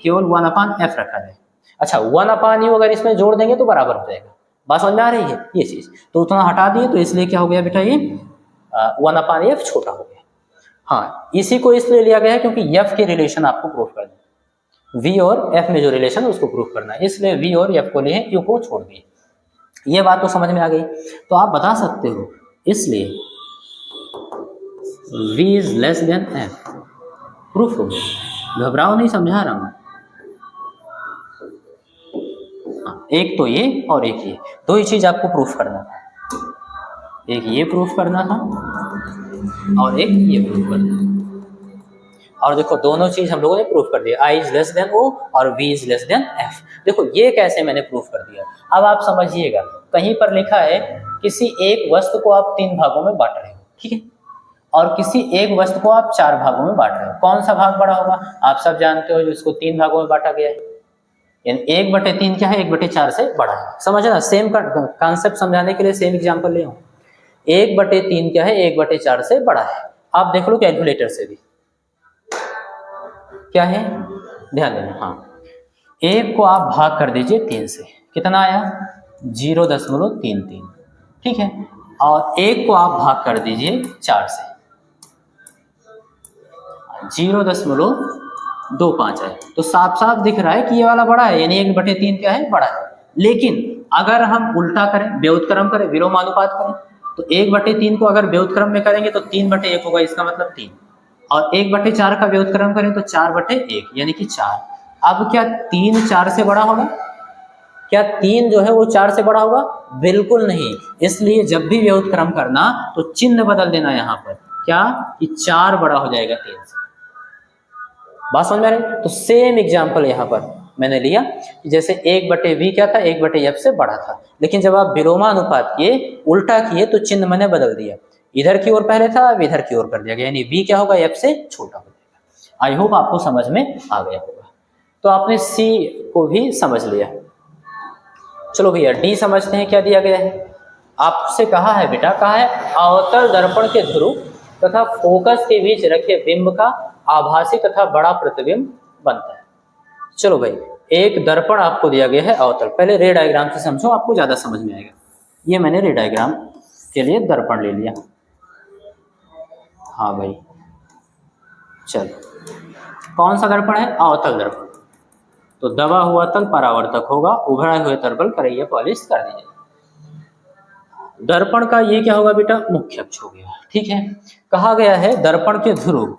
Speaker 1: केवल 1 अपान f रखा जाए। अच्छा 1 अपान u अगर इसमें जोड़ देंगे तो बराबर हो जाएगा। बात समझ में आ रही है ये चीज, तो उतना हटा दिए तो इसलिए क्या हो गया बेटा, ये 1 अपान f छोटा हो गया। हाँ, इसी को इसलिए लिया गया है क्योंकि f के रिलेशन आपको प्रूफ करना है, v और f में जो रिलेशन है उसको प्रूफ करना है, इसलिए v और f को लिए, u को छोड़ दिए। ये बात तो समझ में आ गई। तो आप बता सकते हो इसलिए v is less than f, proof हो गया। घबराओ नहीं, समझा रहा हूं। एक तो ये और एक ये, दो ही चीज आपको प्रूफ करना था, एक ये प्रूफ करना था और एक ये प्रूफ करना था। और देखो दोनों चीज हम लोगों ने प्रूफ कर दिया, i is less than o और v is less than f। देखो ये कैसे मैंने प्रूफ कर दिया, अब आप समझिएगा। कहीं पर लिखा है किसी एक वस्तु को आप 3 भागों में बांट रहे हो, ठीक है, और किसी एक वस्तु को आप 4 भागों में बांट रहे हो। कौन सा भाग बड़ा होगा, आप सब जानते हो, जो इसको 3 भागों में बांटा गया है, यानी 1/3 क्या है, 1/4 से बड़ा है। समझना, सेम कॉन्सेप्ट समझाने के लिए सेम एग्जांपल ले 1/3 क्या है, 1/4 से बड़ा है। आप देख लो कैलकुलेटर से भी क्या है, ध्यान देना। हाँ, 1 को आप भाग कर दीजिए 3 से, कितना आया, 0.33, ठीक है, और 1 को आप भाग कर दीजिए 4 से, 0.25 है। तो साफ साफ दिख रहा है कि ये वाला बड़ा है, यानी 1/3 क्या है, बड़ा है। लेकिन अगर हम उल्टा करें, व्युत्क्रम करें, विलोमानुपात करें, तो 1/3 को अगर व्युत्क्रम में करेंगे तो 3/1 होगा, इसका मतलब 3, और 1/4 का व्युत्क्रम करें तो 4/1 यानी कि 4। अब क्या 3 4 से बड़ा होगा, क्या 3 जो है वो 4 से बड़ा होगा, बिल्कुल नहीं। इसलिए जब भी व्युत्क्रम करना तो चिन्ह बदल देना, यहाँ पर क्या कि 4 बड़ा हो जाएगा 3 से। बात समझ में आ रही? तो सेम एग्जांपल यहाँ पर मैंने लिया कि जैसे 1/v क्या था, 1/f से बड़ा था, लेकिन जब आप विलोमानुपात किए, उल्टा किए, तो चिन्ह मैंने बदल दिया, इधर की ओर पहले था, अब इधर की ओर कर दिया गया, यानी v क्या होगा, f से छोटा हो जाएगा। आई होप आपको समझ में आ गया होगा। तो आपने c को भी समझ लिया। चलो भैया d समझते हैं, क्या दिया गया है। आपसे कहा है बेटा, कहा है अवतल दर्पण के ध्रुव तथा फोकस के बीच रखे बिंब का आभासी तथा बड़ा प्रतिबिंब बनता है। चलो भाई, एक दर्पण आपको दिया गया है अवतल। पहले रे डायग्राम से समझो, आपको ज्यादा समझ में आएगा। ये मैंने रे डायग्राम के लिए दर्पण ले लिया। हाँ भाई, चलो, कौन सा दर्पण है? अवतल दर्पण। तो दबा हुआ तल परावर्तक होगा, उभरा हुए तल पर करिया पॉलिश कर दीजिए। दर्पण का ये क्या होगा बेटा? मुख्य अक्ष हो गया। ठीक है, कहा गया है दर्पण के ध्रुव,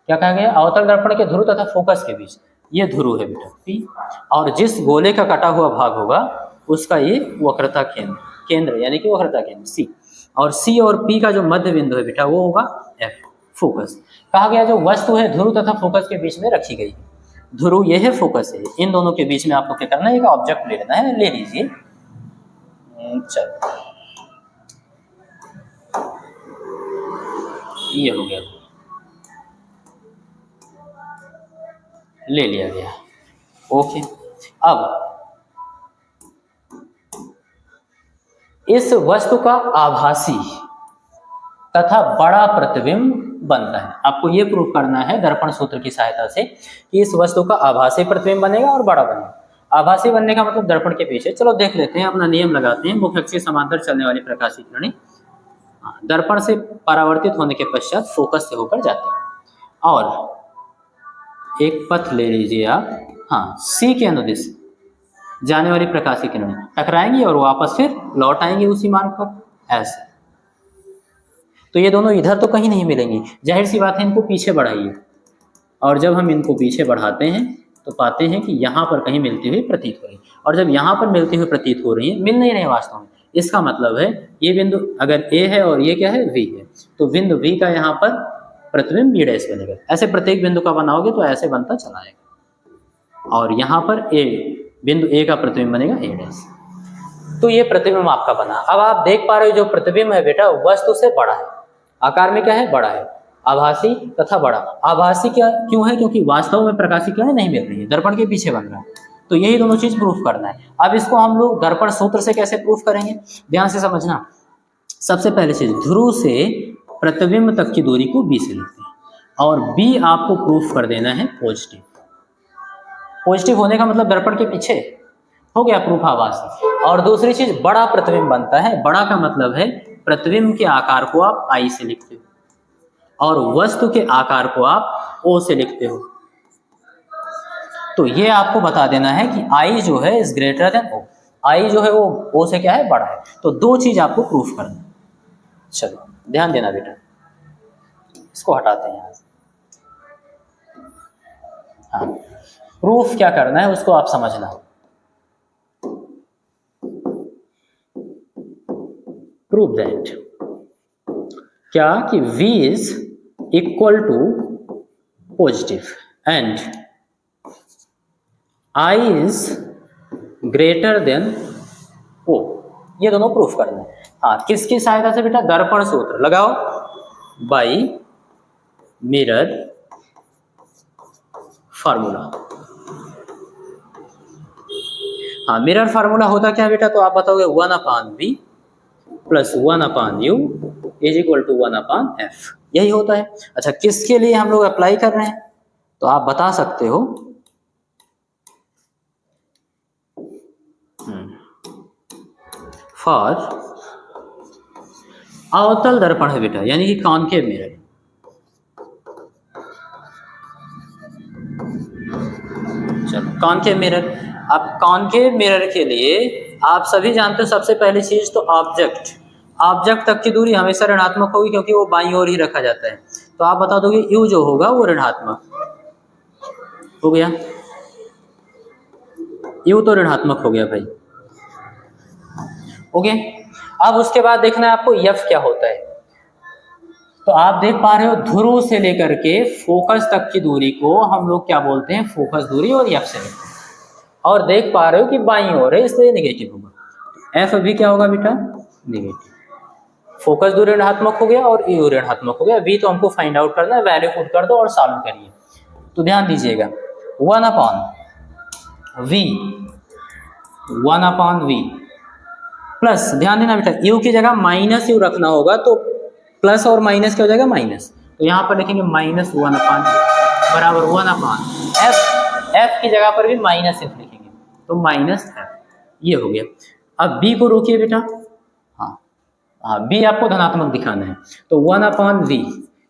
Speaker 1: क्या कहा गया? अवतल दर्पण के ध्रुव तथा फोकस के बीच ये ध्रुव है बेटा पी, और जिस गोले का कटा हुआ भाग होगा उसका ये वक्रता केंद्र यानी कि वक्रता केंद्र सी, और सी और पी का जो मध्य बिंदु है बेटा वो होगा एफ, फोकस। कहा गया जो वस्तु है ध्रुव तथा फोकस के बीच में रखी गई, ध्रुव ये है, फोकस है, इन दोनों के बीच में आपको क्या करना है? एक ऑब्जेक्ट ले लेना है, ले लीजिए। चलो, ये हो गया, ले लिया गया। ओके, अब इस वस्तु का आभासी तथा बड़ा प्रतिबिंब बनता है। आपको ये प्रूफ करना है दर्पण सूत्र की सहायता से कि इस वस्तु का आभासी प्रतिबिंब बनेगा और बड़ा बनेगा। आभासी बनने का मतलब दर्पण के पीछे, चलो देख लेते हैं, अपना नियम लगाते हैं। मुख्य अक्ष के समांतर चलने वाली प्रकाशीय किरणें दर्पण से परावर्तित होने के पश्चात फोकस से होकर जाते हैं, और एक पथ ले लीजिए आप, हाँ, सी के अनुदिश जाने वाली प्रकाशीय किरणें टकराएंगी और वापस फिर लौट आएंगी उसी मार्ग पर, ऐसे। तो ये दोनों इधर तो कहीं नहीं मिलेंगी, जाहिर सी बात है इनको पीछे बढ़ाइए, और जब हम इनको पीछे बढ़ाते हैं तो पाते हैं कि यहाँ पर कहीं मिलती हुई प्रतीत हो रही, और जब यहाँ पर मिलती हुई प्रतीत हो रही है, मिल नहीं रहे वास्तव में। इसका मतलब है ये बिंदु अगर ए है और ये क्या है? वी है, तो बिंदु वी का यहाँ पर प्रतिबिंब बी डैश बनेगा। ऐसे प्रत्येक बिंदु का बनाओगे तो ऐसे बनता चला आएगा, और यहाँ पर ए बिंदु ए का प्रतिबिंब बनेगा ए डैश। तो ये प्रतिबिंब आपका बना। अब आप देख पा रहे हो जो प्रतिबिंब है बेटा वस्तु से बड़ा है, आकार में क्या है? बड़ा है, आभासी तथा बड़ा। आभासी क्या क्यों है? क्योंकि वास्तव में प्रकाशीय किरणें नहीं मिल रही है, दर्पण के पीछे बन रहा है। तो यही दोनों चीज प्रूफ करना है। अब इसको हम लोग दर्पण सूत्र से कैसे प्रूफ करेंगे, ध्यान से समझना। सबसे पहले चीज, ध्रुव से प्रतिबिंब तक की दूरी को बी से लिखते हैं, और बी आपको प्रूफ कर देना है पॉजिटिव। पॉजिटिव होने का मतलब दर्पण के पीछे हो गया, प्रूफ आभासी। और दूसरी चीज, बड़ा प्रतिबिंब बनता है। बड़ा का मतलब है प्रतिबिंब के आकार को आप आई से लिखते हो और वस्तु के आकार को आप ओ से लिखते हो। तो ये आपको बता देना है कि आई जो है इज ग्रेटर देन ओ, आई जो है वो ओ से क्या है? बड़ा है। तो दो चीज आपको प्रूफ करना है। चलो ध्यान देना बेटा, इसको हटाते हैं यहाँ से। हाँ, प्रूफ क्या करना है उसको आप समझना। प्रूव दैट क्या कि V is equal to positive and I is greater than O, ये दोनों प्रूफ करना है। हाँ, किसकी सहायता से बेटा? दर्पण सूत्र लगाओ, बाई मिरर फार्मूला। हाँ, मिरर फार्मूला होता क्या बेटा? तो आप बताओगे 1/V plus 1/U is equal to 1/F, यही होता है। अच्छा, किसके लिए हम लोग अप्लाई कर रहे हैं तो आप बता सकते हो, फॉर अवतल दर्पण है बेटा, यानी कि कॉनकेव मिरर। चलो, कॉनकेव मिरर। अब कॉनकेव मिरर के लिए आप सभी जानते हो सबसे पहली चीज तो ऑब्जेक्ट तक की दूरी हमेशा ऋणात्मक होगी, क्योंकि वो बाईं ओर ही रखा जाता है। तो आप बता दोगे यू जो होगा वो ऋणात्मक हो गया, यू तो ऋणात्मक हो गया भाई। ओके, अब उसके बाद देखना है आपको एफ क्या होता है। तो आप देख पा रहे हो ध्रुव से लेकर के फोकस तक की दूरी को हम लोग क्या बोलते हैं? फोकस दूरी, और एफ से लेते हैं। और देख पा रहे हो कि बाईं ओर है, इसलिए नेगेटिव होगा। एफ अभी क्या होगा बेटा? नेगेटिव। फोकस दूरी ऋणात्मक हो गया और यू ऋणात्मक हो गया। वी तो हमको फाइंड आउट करना है, वैल्यू पुट कर दो और सॉल्व करिए। तो ध्यान दीजिएगा, 1/V प्लस, ध्यान देना बेटा, यू की जगह माइनस यू रखना होगा, तो प्लस और माइनस क्या हो जाएगा? माइनस। तो यहाँ पर लिखेंगे -1/V बराबर 1/F एफ की जगह पर भी माइनस एफ लिखेंगे, तो माइनस एफ, ये हो गया। अब बी को रोकिए बेटा, हाँ बी आपको धनात्मक दिखाना है, तो 1/v,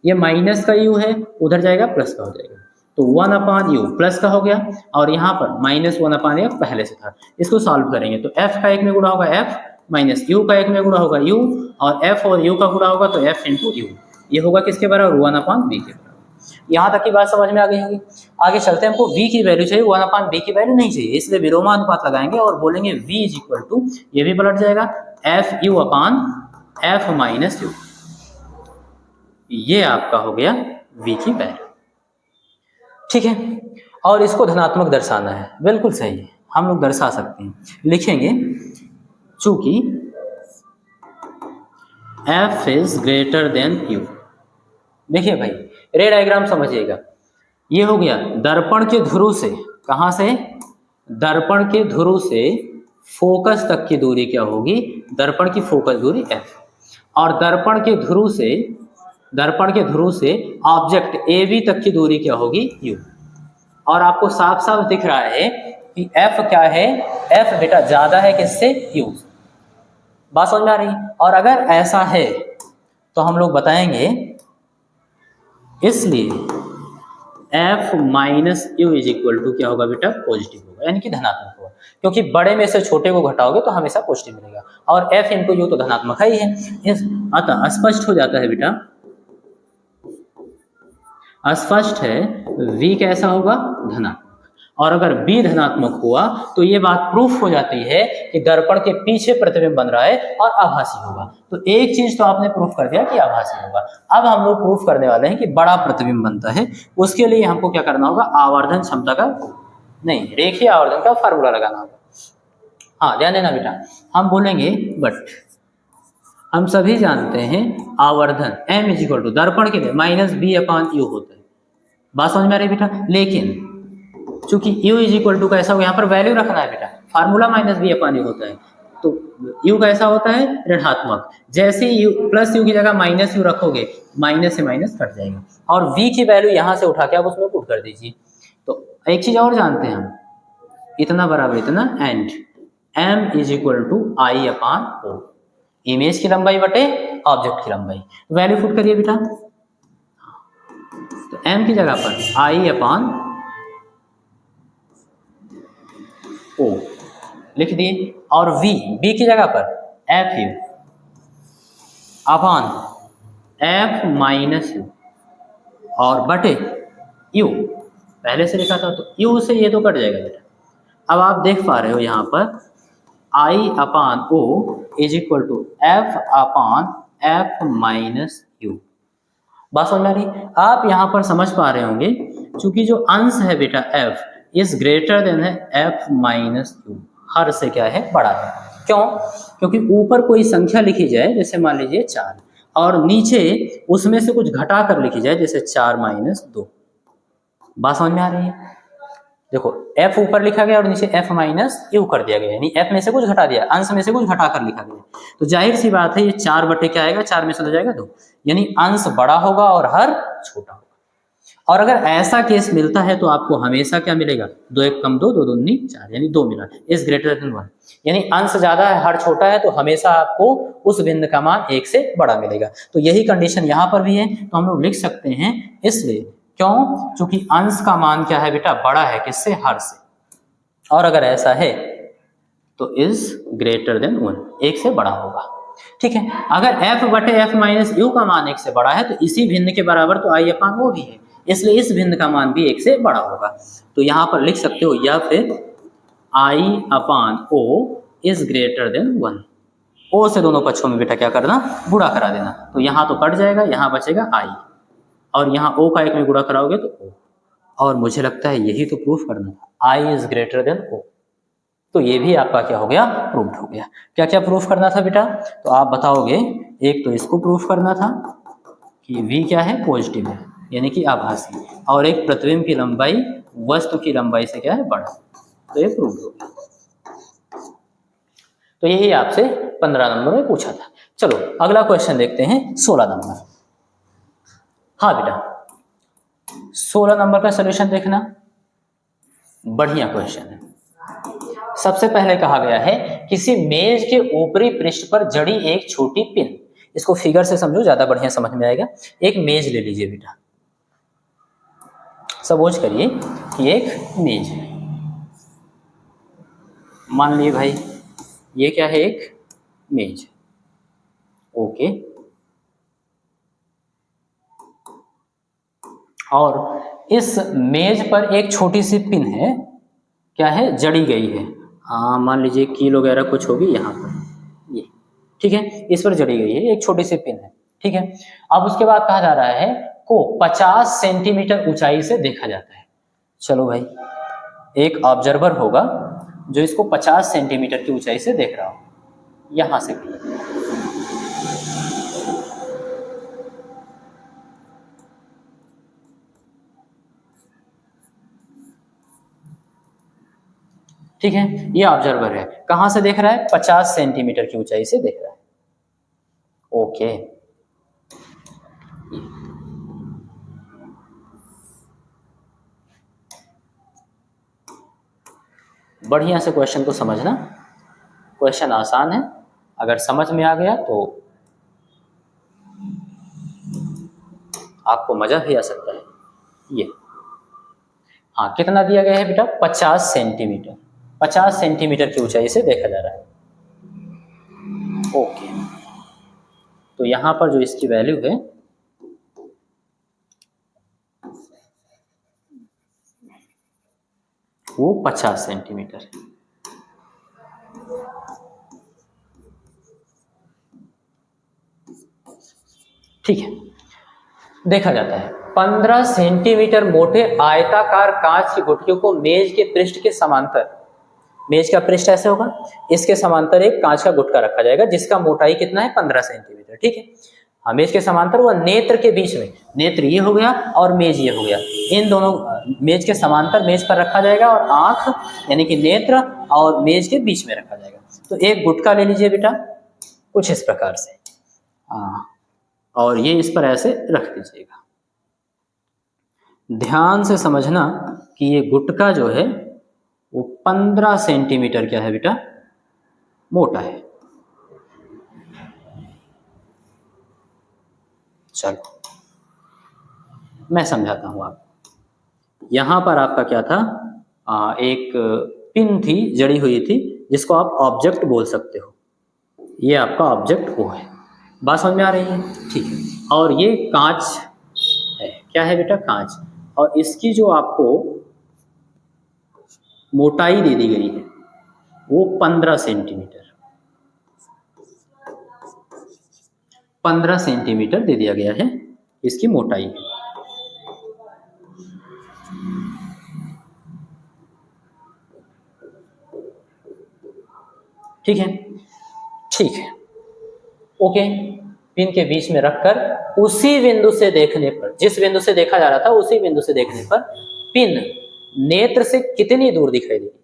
Speaker 1: ये माइनस का यू है, उधर जाएगा प्लस का हो जाएगा, तो 1/u प्लस का हो गया, और यहाँ पर -1/f पहले से था। इसको सॉल्व करेंगे तो f का एक में गुणा होगा f, माइनस u का एक में गुणा होगा u, और f और u का गुणा होगा तो f इंटू u, ये होगा किसके बराबर, 1/v के बराबर। यहाँ तक की बात समझ में आ गई होगी। आगे चलते हैं, हमको v की वैल्यू चाहिए, 1/v की वैल्यू नहीं चाहिए, इसलिए विलोमानुपात लगाएंगे और बोलेंगे v इज इक्वल टू, ये भी पलट जाएगा, f माइनस u, ये आपका हो गया v की वैल्यू। ठीक है, और इसको धनात्मक दर्शाना है, बिल्कुल सही है, हम लोग दर्शा सकते हैं, लिखेंगे चूंकि f is greater then u। देखिए भाई, रे डायग्राम समझिएगा, ये हो गया दर्पण के ध्रुव से, कहां से, दर्पण के ध्रुव से फोकस तक की दूरी क्या होगी, दर्पण की फोकस दूरी f, और दर्पण के ध्रुव से ऑब्जेक्ट AB तक की दूरी क्या होगी, u। और आपको साफ साफ दिख रहा है कि f क्या है, f बेटा ज्यादा है किससे, u। बात समझ में आ रही है। और अगर ऐसा है तो हम लोग बताएंगे, इसलिए f minus u is equal to क्या होगा बेटा, पॉजिटिव होगा, यानी कि धनात्मक होगा, क्योंकि बड़े में से छोटे को घटाओगे तो हमेशा पॉजिटिव मिलेगा, और f इंटू यू तो धनात्मक ही है। अतः स्पष्ट हो जाता है बेटा, स्पष्ट है v कैसा होगा, धनात्मक, और अगर b धनात्मक हुआ तो ये बात प्रूफ हो जाती है कि दर्पण के पीछे प्रतिबिंब बन रहा है और आभासी होगा। तो एक चीज तो आपने प्रूफ कर दिया कि आभासी होगा। अब हम लोग प्रूफ करने वाले हैं कि बड़ा प्रतिबिंब बनता है। उसके लिए हमको क्या करना होगा, आवर्धन क्षमता का नहीं, रेखीय आवर्धन का फार्मूला लगाना होगा। हाँ ध्यान देना बेटा, हम बोलेंगे बट हम सभी जानते हैं आवर्धन m इज इक्वल टू दर्पण के लिए -b/u होता है। बात समझ में आ रही है बेटा, लेकिन चूंकि u इज इक्वल टू कैसा हो, यहाँ पर वैल्यू रखना है बेटा, फार्मूला -b/u होता है, तो u कैसा होता है, ऋणात्मक। जैसे u प्लस u की जगह माइनस u रखोगे, माइनस से माइनस कट जाएगा, और v की वैल्यू यहाँ से उठा के आप उसमें पुट कर दीजिए। तो एक चीज और जानते हैं हम, इतना बराबर इतना, and m is equal to I/O, image की लंबाई बटे ऑब्जेक्ट की लंबाई, वैल्यू पुट करिए बेटा। तो m की जगह पर I/O लिख दिए, और v की जगह पर FU upon F minus u, और बटे u पहले से लिखा था, तो u से ये तो कट जाएगा बेटा। अब आप देख पा रहे हो यहाँ पर I/O is equal to F/F minus u। बात समझ में आ रही, आप यहाँ पर समझ पा रहे होंगे, क्योंकि जो अंश है बेटा f इज ग्रेटर देन है f माइनस u, हर से क्या है, बड़ा है। क्यों, क्योंकि ऊपर कोई संख्या लिखी जाए, जैसे मान लीजिए 4, और नीचे उसमें से कुछ घटा कर लिखी जाए, जैसे 4-2। बात समझ में आ रही है, देखो f ऊपर लिखा गया और नीचे f माइनस u कर दिया गया, यानी f में से कुछ घटा दिया, अंश में से कुछ घटा कर लिखा गया। तो जाहिर सी बात है ये 4 बटे क्या आएगा, 4 में से हो जाएगा 2, यानी अंश बड़ा होगा और हर छोटा होगा। और अगर ऐसा केस मिलता है तो आपको हमेशा क्या मिलेगा, 2 1 कम 2, 2 2 4, यानी 2 मिला, इज ग्रेटर देन 1, यानी अंश ज्यादा है हर छोटा है, तो हमेशा आपको उस बिंदु का मान 1 से बड़ा मिलेगा। तो यही कंडीशन यहाँ पर भी है, तो हम लोग लिख सकते हैं, इसलिए क्यों, क्योंकि अंश का मान क्या है बेटा, बड़ा है किससे, हर से, और अगर ऐसा है तो इज ग्रेटर देन 1, 1 से बड़ा होगा। ठीक है, अगर f बटे f माइनस u का मान 1 से बड़ा है तो इसी भिन्न के बराबर तो I/O भी है, इसलिए इस भिन्न का मान भी 1 से बड़ा होगा। तो यहाँ पर लिख सकते हो, या फिर I/O is greater then 1। o से दोनों पक्षों में बेटा क्या करना, गुणा करा देना, तो यहाँ तो कट जाएगा, यहाँ बचेगा I, और यहाँ o का 1 में गुणा कराओगे तो o, और मुझे लगता है यही तो प्रूफ करना था, I is greater than o। तो ये भी आपका क्या हो गया, प्रूफ हो गया। क्या क्या प्रूफ करना था बेटा, तो आप बताओगे, एक तो इसको प्रूफ करना था कि v क्या है, पॉजिटिव है, यानी कि आभासी, और एक प्रतिबिंब की लंबाई वस्तु की लंबाई से क्या है, बड़ा, तो ये प्रूफ हो गया। तो यही आपसे 15 नंबर में पूछा था। चलो अगला क्वेश्चन देखते हैं, 16 नंबर। हाँ बेटा, 16 नंबर का सोल्यूशन देखना। बढ़िया क्वेश्चन है। सबसे पहले कहा गया है किसी मेज के ऊपरी पृष्ठ पर जड़ी एक छोटी पिन। इसको फिगर से समझो, ज्यादा बढ़िया समझ में आएगा। एक मेज ले लीजिए बेटा, सपोज करिए कि एक मेज है। मान लीजिए भाई ये क्या है, एक मेज। ओके, और इस मेज पर एक छोटी सी पिन है, क्या है, जड़ी गई है। हाँ, मान लीजिए कील वगैरह कुछ होगी यहाँ पर, ये ठीक है, इस पर जड़ी गई है, एक छोटी सी पिन है, ठीक है। अब उसके बाद कहा जा रहा है को 50 सेंटीमीटर ऊंचाई से देखा जाता है। चलो भाई, एक ऑब्जर्वर होगा जो इसको 50 सेंटीमीटर की ऊंचाई से देख रहा हो, यहां से भी। ठीक है, ये ऑब्जर्वर है, कहां से देख रहा है, 50 सेंटीमीटर की ऊंचाई से देख रहा है। ओके, बढ़िया से क्वेश्चन को समझना। क्वेश्चन आसान है, अगर समझ में आ गया तो आपको मजा भी आ सकता है। ये हाँ, कितना दिया गया है बेटा, 50 सेंटीमीटर। 50 सेंटीमीटर की ऊंचाई से देखा जा रहा है। ओके, तो यहां पर जो इसकी वैल्यू है वो 50 सेंटीमीटर है। ठीक है, देखा जाता है 15 सेंटीमीटर मोटे आयताकार कांच की गुठलियों को मेज के पृष्ठ के समांतर, मेज का पृष्ठ ऐसे होगा, इसके समांतर एक कांच का गुटका रखा जाएगा जिसका मोटाई कितना है, 15 सेंटीमीटर। ठीक है, हाँ, मेज के समांतर, वह नेत्र के बीच में, नेत्र ये हो गया और मेज ये हो गया, इन दोनों मेज के समांतर मेज पर रखा जाएगा और आंख यानी कि नेत्र और मेज के बीच में रखा जाएगा। तो एक गुटका ले लीजिए बेटा, कुछ इस प्रकार से, हाँ, और ये इस पर ऐसे रख दीजिएगा। ध्यान से समझना कि ये गुटका जो है वो 15 सेंटीमीटर क्या है बेटा, मोटा है। चलो मैं समझाता हूं आपको। यहां पर आपका क्या था, एक पिन थी, जड़ी हुई थी, जिसको आप ऑब्जेक्ट बोल सकते हो। ये आपका ऑब्जेक्ट वो है, बात समझ में आ रही है? ठीक है, और ये कांच है, क्या है बेटा, कांच, और इसकी जो आपको मोटाई दे दी गई है वो 15 सेंटीमीटर, 15 सेंटीमीटर दे दिया गया है इसकी मोटाई। ठीक है, ठीक है, ओके। पिन के बीच में रखकर उसी बिंदु से देखने पर, जिस बिंदु से देखा जा रहा था उसी बिंदु से देखने पर पिन नेत्र से कितनी दूर दिखाई देगी,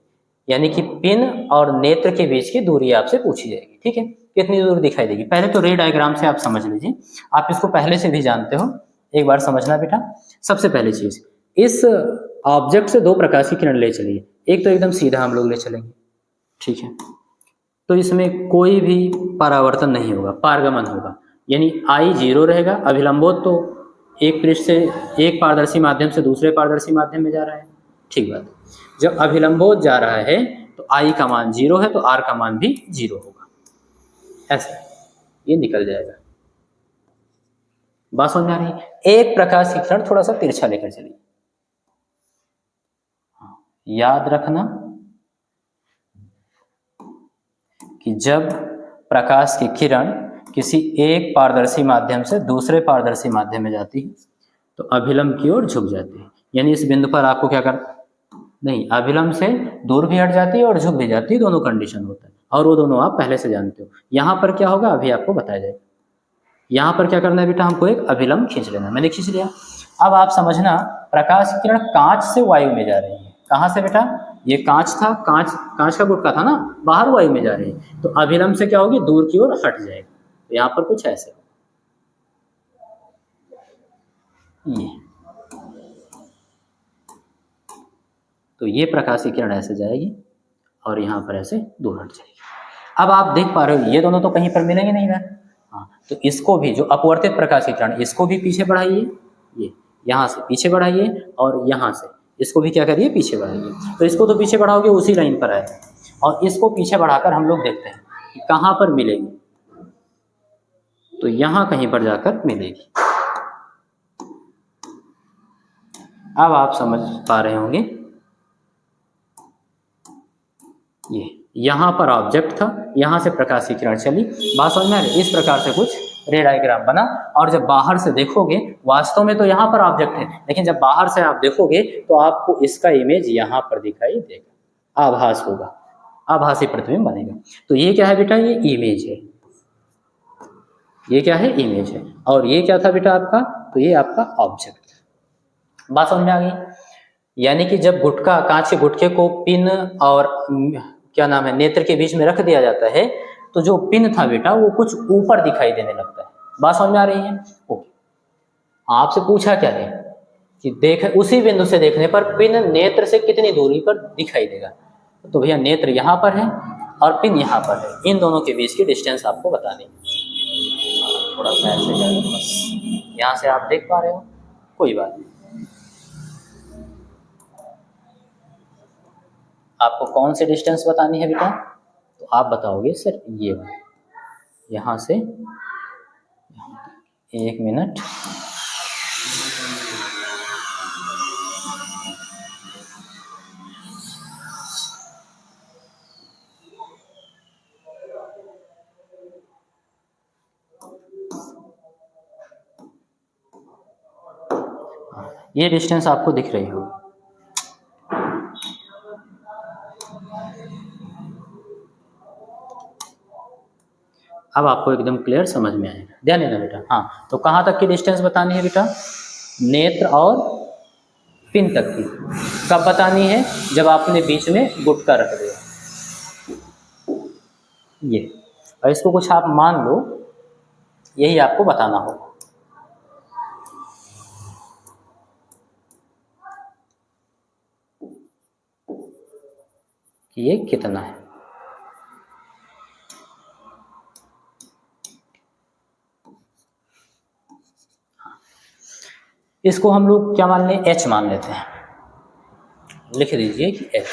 Speaker 1: यानी कि पिन और नेत्र के बीच की दूरी आपसे पूछी जाएगी। ठीक है, कितनी दूर दिखाई देगी, पहले तो रे डायग्राम से आप समझ लीजिए, आप इसको पहले से भी जानते हो, एक बार समझना बेटा। सबसे पहली चीज, इस ऑब्जेक्ट से दो प्रकाश की किरण ले चलिए, एक तो एकदम सीधा हम लोग ले चलेंगे, ठीक है, तो इसमें कोई भी परावर्तन नहीं होगा, पारगमन होगा, यानी आई जीरो रहेगा। अभिलंबोत तो एक पृष्ठ से, एक पारदर्शी माध्यम से दूसरे पारदर्शी माध्यम में जा रहा है, ठीक बात। जब अभिलंबोत जा रहा है तो आई का मान जीरो है, तो आर का मान भी जीरो होगा, ऐसा ये निकल जाएगा। बात समझ में आ रही है? एक प्रकाश की किरण थोड़ा सा तिरछा लेकर चलिए, याद रखना कि जब प्रकाश की किरण किसी एक पारदर्शी माध्यम से दूसरे पारदर्शी माध्यम में जाती है तो अभिलंब की ओर झुक जाती है, यानी इस बिंदु पर आपको क्या कर, नहीं, अभिलंब से दूर भी हट जाती है और झुक भी जाती है, दोनों कंडीशन होता है, और वो दोनों आप पहले से जानते हो। यहाँ पर क्या होगा अभी आपको बताया जाएगा। यहाँ पर क्या करना है बेटा, हमको एक अभिलंब खींच लेना, मैंने खींच लिया। अब आप समझना, प्रकाश की किरण कांच से वायु में जा रही है, कहाँ से बेटा, ये कांच था, कांच कांच का गुटका था ना, बाहर वायु में जा रही है, तो अभिलंब से क्या होगी, दूर की ओर हट जाएगा, तो यहाँ पर कुछ ऐसे ये तो ये प्रकाशीय किरण ऐसे जाएगी और यहाँ पर ऐसे दूर हट जाएगी। अब आप देख पा रहे हो ये दोनों तो कहीं पर मिलेंगे नहीं ना। हाँ, तो इसको भी जो अपवर्तित प्रकाशीय किरण इसको भी पीछे बढ़ाइए, ये यहाँ से पीछे बढ़ाइए और यहाँ से इसको भी क्या करिए, पीछे बढ़ाइए। तो इसको तो पीछे बढ़ाओगे उसी लाइन पर आएगा, और इसको पीछे बढ़ाकर हम लोग देखते हैं कि कहाँ पर मिलेगी। तो यहाँ कहीं पर जाकर मिलेगी। अब आप समझ पा रहे होंगे, ये यहाँ पर ऑब्जेक्ट था, यहाँ से प्रकाशीय किरण चली, बात समझ में आ रही। इस प्रकार से कुछ रे डायग्राम बना, और जब बाहर से देखोगे, वास्तव में तो यहाँ पर ऑब्जेक्ट है, लेकिन जब बाहर से आप देखोगे तो आपको इसका इमेज यहाँ पर दिखाई देगा, आभास होगा, आभासी प्रतिबिंब बनेगा। तो ये क्या है बेटा, ये इमेज है, ये क्या है, इमेज है। और ये क्या था बेटा आपका, तो ये आपका ऑब्जेक्ट था। बात समझ में आ गई। यानी कि जब गुटखा, कांच के गुटखे को पिन और क्या नाम है, नेत्र के बीच में रख दिया जाता है, तो जो पिन था बेटा वो कुछ ऊपर दिखाई देने लगता है। बात समझ में आ रही है। ओके, आपसे पूछा क्या है कि देख उसी बिंदु से देखने पर पिन नेत्र से कितनी दूरी पर दिखाई देगा। तो भैया नेत्र यहाँ पर है और पिन यहाँ पर है, इन दोनों के बीच की डिस्टेंस आपको बतानी है। थोड़ा सा ऐसे कर दो बस, यहाँ से आप देख पा रहे हो, कोई बात नहीं। आपको कौन सी डिस्टेंस बतानी है बेटा, तो आप बताओगे सर ये यहाँ से, एक मिनट, ये डिस्टेंस आपको दिख रही होगी। अब आपको एकदम क्लियर समझ में आएगा, ध्यान देना बेटा। हाँ, तो कहाँ तक की डिस्टेंस बतानी है बेटा, नेत्र और पिन तक की। कब बतानी है, जब आपने बीच में गुटका रख दिया ये, और इसको कुछ आप मान लो, यही आपको बताना होगा। कि ये कितना है। इसको हम लोग क्या मान लें, h मान लेते हैं। लिख दीजिए कि h,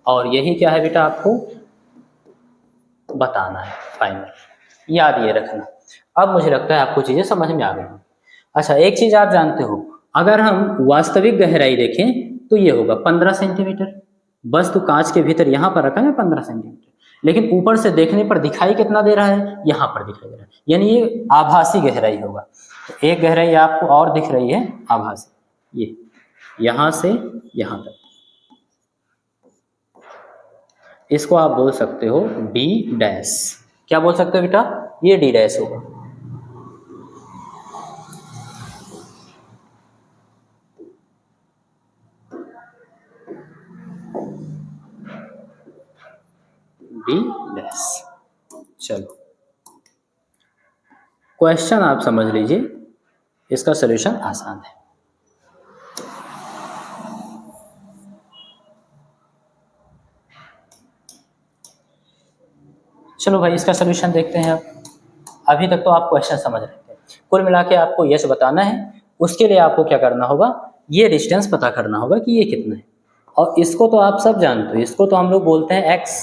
Speaker 1: और यही क्या है बेटा आपको बताना है फाइनल, याद ये रखना। अब मुझे लगता है आपको चीजें समझ में आ गई। अच्छा, एक चीज आप जानते हो, अगर हम वास्तविक गहराई देखें तो ये होगा 15 सेंटीमीटर। बस तो कांच के भीतर यहाँ पर रखा है 15 सेंटीमीटर, लेकिन ऊपर से देखने पर दिखाई कितना दे रहा है, यहाँ पर दिखाई दे रहा है, यानी ये आभासी गहराई होगा। तो एक गहराई आपको और दिख रही है आभासी, ये यहाँ से यहाँ तक, इसको आप बोल सकते हो डी डैश। क्या बोल सकते हो बेटा, ये डी डैश होगा। D dash. चलो क्वेश्चन आप समझ लीजिए, इसका सॉल्यूशन आसान है। चलो भाई इसका सॉल्यूशन देखते हैं। अभी तक तो आप क्वेश्चन समझ रहे थे। कुल मिला के आपको यश बताना है, उसके लिए आपको क्या करना होगा, ये डिस्टेंस पता करना होगा कि ये कितना है। और इसको तो आप सब जानते हो, इसको तो हम लोग बोलते हैं x।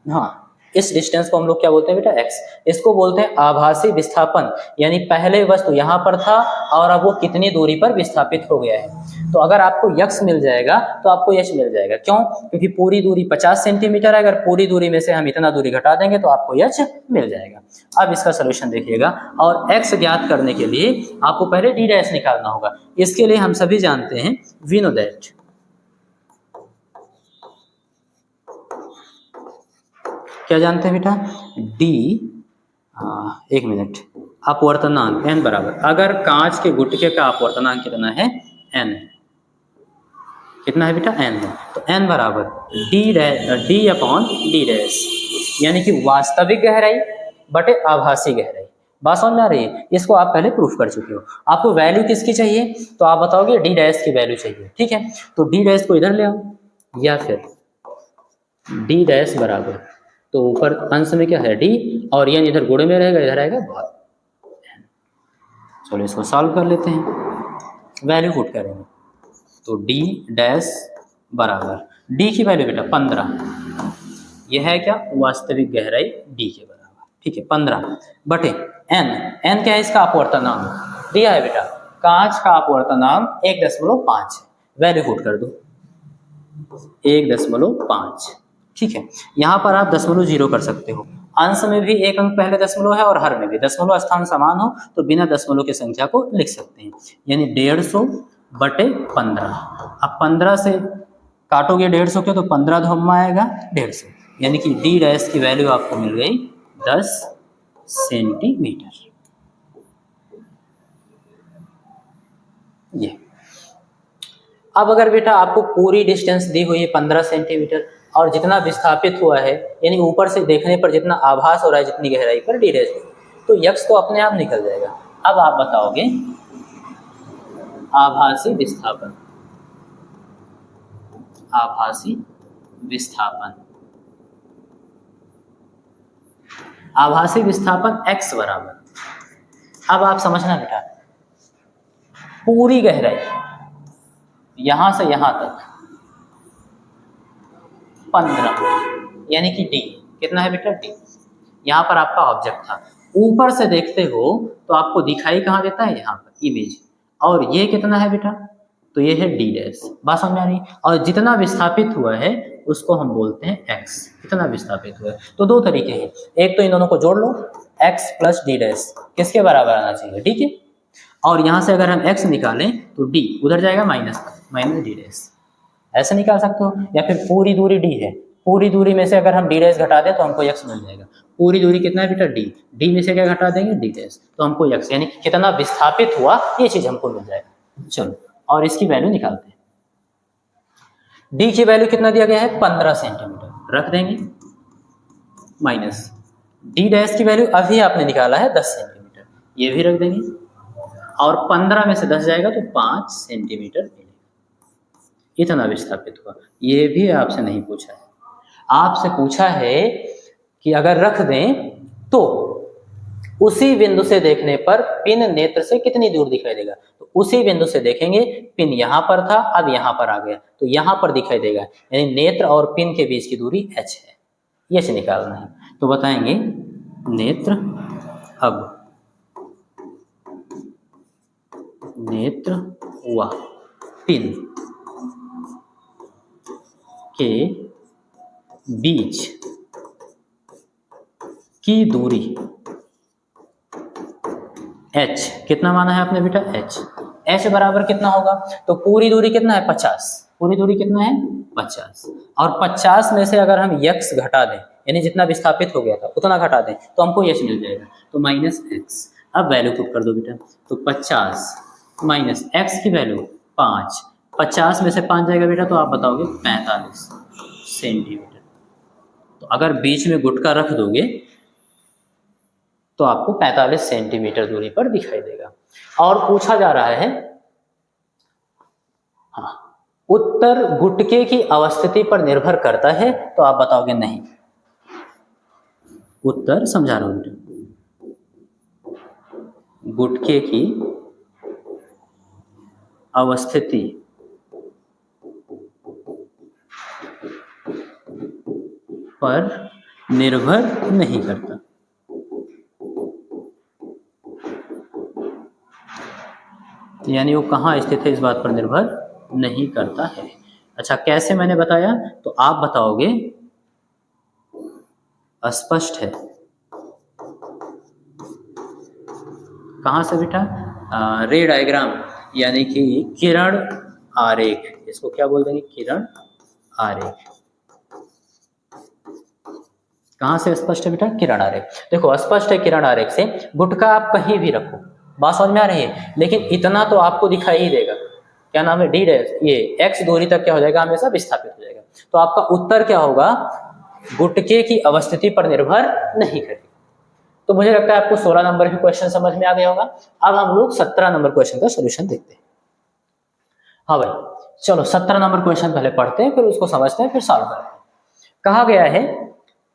Speaker 1: हाँ, इस डिस्टेंस को हम लोग क्या बोलते हैं बेटा, x। इसको बोलते हैं आभासी विस्थापन, यानी पहले वस्तु यहाँ पर था और अब वो कितनी दूरी पर विस्थापित हो गया है। तो अगर आपको x मिल जाएगा तो आपको यश मिल जाएगा। क्यों, क्योंकि पूरी दूरी 50 सेंटीमीटर है, अगर पूरी दूरी में से हम इतना दूरी घटा देंगे तो आपको यश मिल जाएगा। अब इसका सोल्यूशन देखिएगा, और x ज्ञात करने के लिए आपको पहले डी डैश निकालना होगा। इसके लिए हम सभी जानते हैं, वी नो दैट, क्या जानते हैं बेटा, d, एक मिनट, अपवर्तनांक n बराबर, अगर कांच के गुटके का अपवर्तनांक कितना है, n है। कितना है बेटा, n है। तो n बराबर d अपॉन d डैश, यानी कि वास्तविक गहराई बटे आभासी गहराई। बात समझ में आ रही है? इसको आप पहले प्रूफ कर चुके हो। आपको वैल्यू किसकी चाहिए, तो आप बताओगे डी डैश की वैल्यू चाहिए, ठीक है। तो डी डैश को इधर ले आओ, या फिर डी डैश बराबर, तो ऊपर अंश में क्या है डी, और ये इधर गुणे में रहेगा, इधर आएगा भाग। चलो इसको सॉल्व कर लेते हैं, वैल्यू पुट करेंगे। तो डी डैश बराबर, डी की वैल्यू बेटा 15, यह है क्या वास्तविक गहराई डी के बराबर, ठीक है 15 बटे एन, एन क्या है इसका अपवर्तनांक दिया है बेटा, कांच का अपवर्तनांक 1.5 है, वैल्यू पुट कर दो 1.5, ठीक है। यहाँ पर आप 0.0 कर सकते हो, अंश में भी एक अंक पहले दशमलव है और हर में भी दशमलव स्थान समान हो तो बिना दशमलव की संख्या को लिख सकते हैं, यानी 150 बटे 15। अब 15 से काटोगे 150 के, तो 15 धम्मा आएगा 150, यानी कि डी डैश की वैल्यू आपको मिल गई 10 सेंटीमीटर। ये अब अगर बेटा आपको पूरी डिस्टेंस दी हुई है 15 सेंटीमीटर और जितना विस्थापित हुआ है, यानी ऊपर से देखने पर जितना आभास हो रहा है जितनी गहराई पर डी डैश, तो यक्स तो अपने आप निकल जाएगा। अब आप बताओगे आभासी विस्थापन, आभासी विस्थापन, आभासी विस्थापन x बराबर, अब आप समझना बेटा, पूरी गहराई यहां से यहां तक 15, यानी कि d कितना है बेटा d, यहां पर आपका ऑब्जेक्ट था, ऊपर से देखते हो तो आपको दिखाई कहां देता है, यहाँ पर इमेज, और ये कितना है बेटा, तो ये है डी डैश, बात समझ में आ रही। और जितना विस्थापित हुआ है उसको हम बोलते हैं x, कितना विस्थापित हुआ है। तो दो तरीके हैं, एक तो इन दोनों को जोड़ लो, x प्लस डी डैश किसके बराबर आना चाहिए, ठीक है, और यहाँ से अगर हम x निकालें तो d उधर जाएगा माइनस डी डैश, ऐसे निकाल सकते हो। या फिर पूरी दूरी d है, पूरी दूरी में से अगर हम डी डैश घटा दें तो हमको x मिल जाएगा, पूरी दूरी कितना है बेटा d में से क्या घटा देंगे डी डैश, तो हमको x, यानी कितना विस्थापित हुआ ये चीज हमको मिल जाएगा। चलो और इसकी वैल्यू निकालते हैं, डी की वैल्यू कितना दिया गया है 15 सेंटीमीटर, रख देंगे, माइनस डी डैश की वैल्यू अभी आपने निकाला है 10 सेंटीमीटर, ये भी रख देंगे, और 15 में से 10 जाएगा तो 5 सेंटीमीटर मिलेगा, इतना विस्थापित हुआ। ये भी आपसे नहीं पूछा है, आपसे पूछा है कि अगर रख दें तो उसी बिंदु से देखने पर पिन नेत्र से कितनी दूर दिखाई देगा, तो उसी बिंदु से देखेंगे, पिन यहाँ पर था अब यहाँ पर आ गया तो यहाँ पर दिखाई देगा, यानी नेत्र और पिन के बीच की दूरी h है, ये से निकालना है। तो बताएंगे नेत्र, अब नेत्र व पिन के बीच की दूरी h, कितना माना है आपने बेटा h बराबर कितना होगा, तो पूरी दूरी कितना है 50, पूरी दूरी कितना है 50, और 50 में से अगर हम x घटा दें, यानी जितना विस्थापित हो गया था उतना घटा दें तो हमको h मिल जाएगा, तो माइनस x। अब वैल्यू पुट कर दो बेटा, तो 50 माइनस x की वैल्यू 5, 50 में से 5 जाएगा बेटा तो आप बताओगे 45 सेंटीमीटर। तो अगर बीच में गुटका रख दोगे तो आपको 45 सेंटीमीटर दूरी पर दिखाई देगा। और पूछा जा रहा है हाँ, उत्तर गुटके की अवस्थिति पर निर्भर करता है, तो आप बताओगे नहीं, उत्तर समझा रहा हूं, गुटके की अवस्थिति पर निर्भर नहीं करता, यानी वो कहाँ स्थित है इस बात पर निर्भर नहीं करता है। अच्छा कैसे मैंने बताया, तो आप बताओगे अस्पष्ट है, कहाँ से बेटा, रे डायग्राम, यानी कि किरण आरेख, इसको क्या बोल देंगे किरण आरेख, कहाँ से स्पष्ट है बेटा किरण आरेख। देखो स्पष्ट है किरण आरेख से, गुटका आप कहीं भी रखो, बात समझ में आ रही है, लेकिन इतना तो आपको दिखाई ही देगा, क्या नाम है डी डैश, ये x दूरी तक क्या हो जाएगा हमेशा विस्थापित हो जाएगा। तो आपका उत्तर क्या होगा, गुटके की अवस्थिति पर निर्भर नहीं करेगा। तो मुझे लगता है आपको 16 नंबर के क्वेश्चन समझ में आ गया होगा। अब हम लोग 17 नंबर क्वेश्चन का सोल्यूशन देखते हैं। हाँ भाई, चलो 17 नंबर क्वेश्चन पहले पढ़ते हैं, फिर उसको समझते हैं, फिर सॉल्व करते हैं। कहा गया है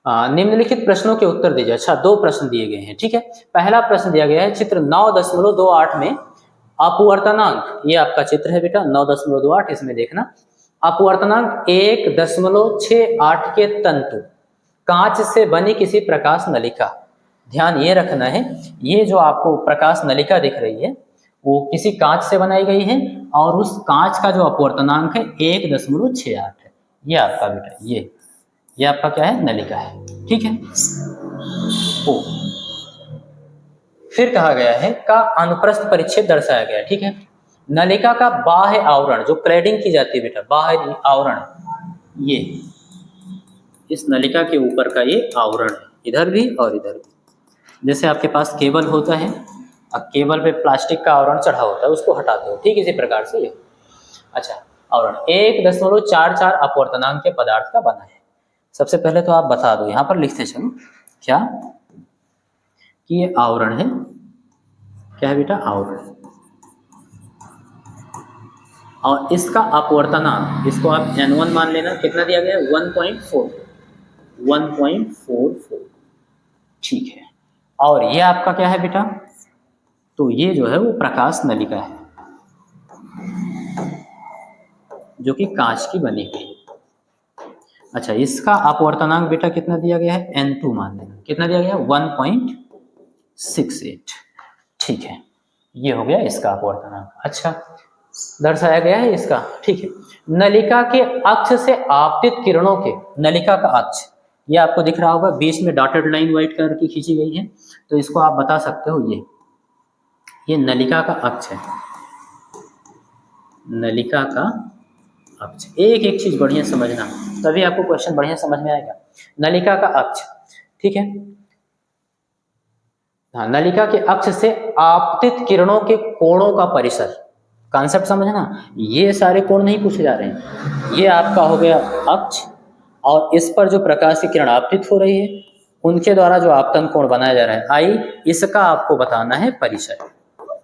Speaker 1: निम्नलिखित प्रश्नों के उत्तर दीजिए। अच्छा, 2 प्रश्न दिए गए हैं, ठीक है। पहला प्रश्न दिया गया है चित्र 9.28 में अपवर्तनांक, ये आपका चित्र है बेटा 9.28, इसमें देखना अपवर्तनांक 1.68 के तंतु कांच से बनी किसी प्रकाश नलिका, ध्यान ये रखना है, ये जो आपको प्रकाश नलिका दिख रही है वो किसी कांच से बनाई गई है और उस कांच का जो अपवर्तनांक है 1.68 है। ये आपका बेटा ये आपका क्या है, नलिका है, ठीक है। ओ फिर कहा गया है का अनुप्रस्थ परिच्छेद दर्शाया गया है, ठीक है। नलिका का बाह्य आवरण जो क्लैडिंग की जाती है बेटा, बाह्य आवरण, ये इस नलिका के ऊपर का ये आवरण है, इधर भी और इधर भी। जैसे आपके पास केबल होता है, अब केबल पे प्लास्टिक का आवरण चढ़ा होता है, उसको हटाते हो, ठीक इसी प्रकार से ये। अच्छा, आवरण 1.44 अपवर्तनांक के पदार्थ का बना है। सबसे पहले तो आप बता दो, यहाँ पर लिखते चलो क्या कि ये आवरण है, क्या है बेटा, आवरण, और इसका अपवर्तनांक, इसको आप N1 मान लेना, कितना दिया गया है 1.44, ठीक है। और ये आपका क्या है बेटा, तो ये जो है वो प्रकाश नलिका है जो कि कांच की बनी हुई है। अच्छा, इसका अपवर्तनांक बेटा कितना दिया गया है, N2 मान लेना, कितना दिया गया है 1.68, ठीक है। ये हो गया इसका अपवर्तनांक। अच्छा, दर्शाया गया है इसका, ठीक है। नलिका के अक्ष से आपतित किरणों के, नलिका का अक्ष ये आपको दिख रहा होगा, बीच में डॉटेड लाइन व्हाइट कलर की खींची गई है, तो इसको आप बता सकते हो ये नलिका का अक्ष है, नलिका का अक्ष। एक एक चीज बढ़िया समझना, तभी आपको क्वेश्चन बढ़िया समझ में आएगा। नलिका का अक्ष, ठीक है, हाँ, नलिका के अक्ष से आपतित किरणों के कोणों का परिसर, कॉन्सेप्ट समझना, ये सारे कोण नहीं पूछे जा रहे हैं, ये आपका हो गया अक्ष, और इस पर जो प्रकाश की किरण आपतित हो रही है उनके द्वारा जो आपतन कोण बनाया जा रहा है आई, इसका आपको बताना है परिसर।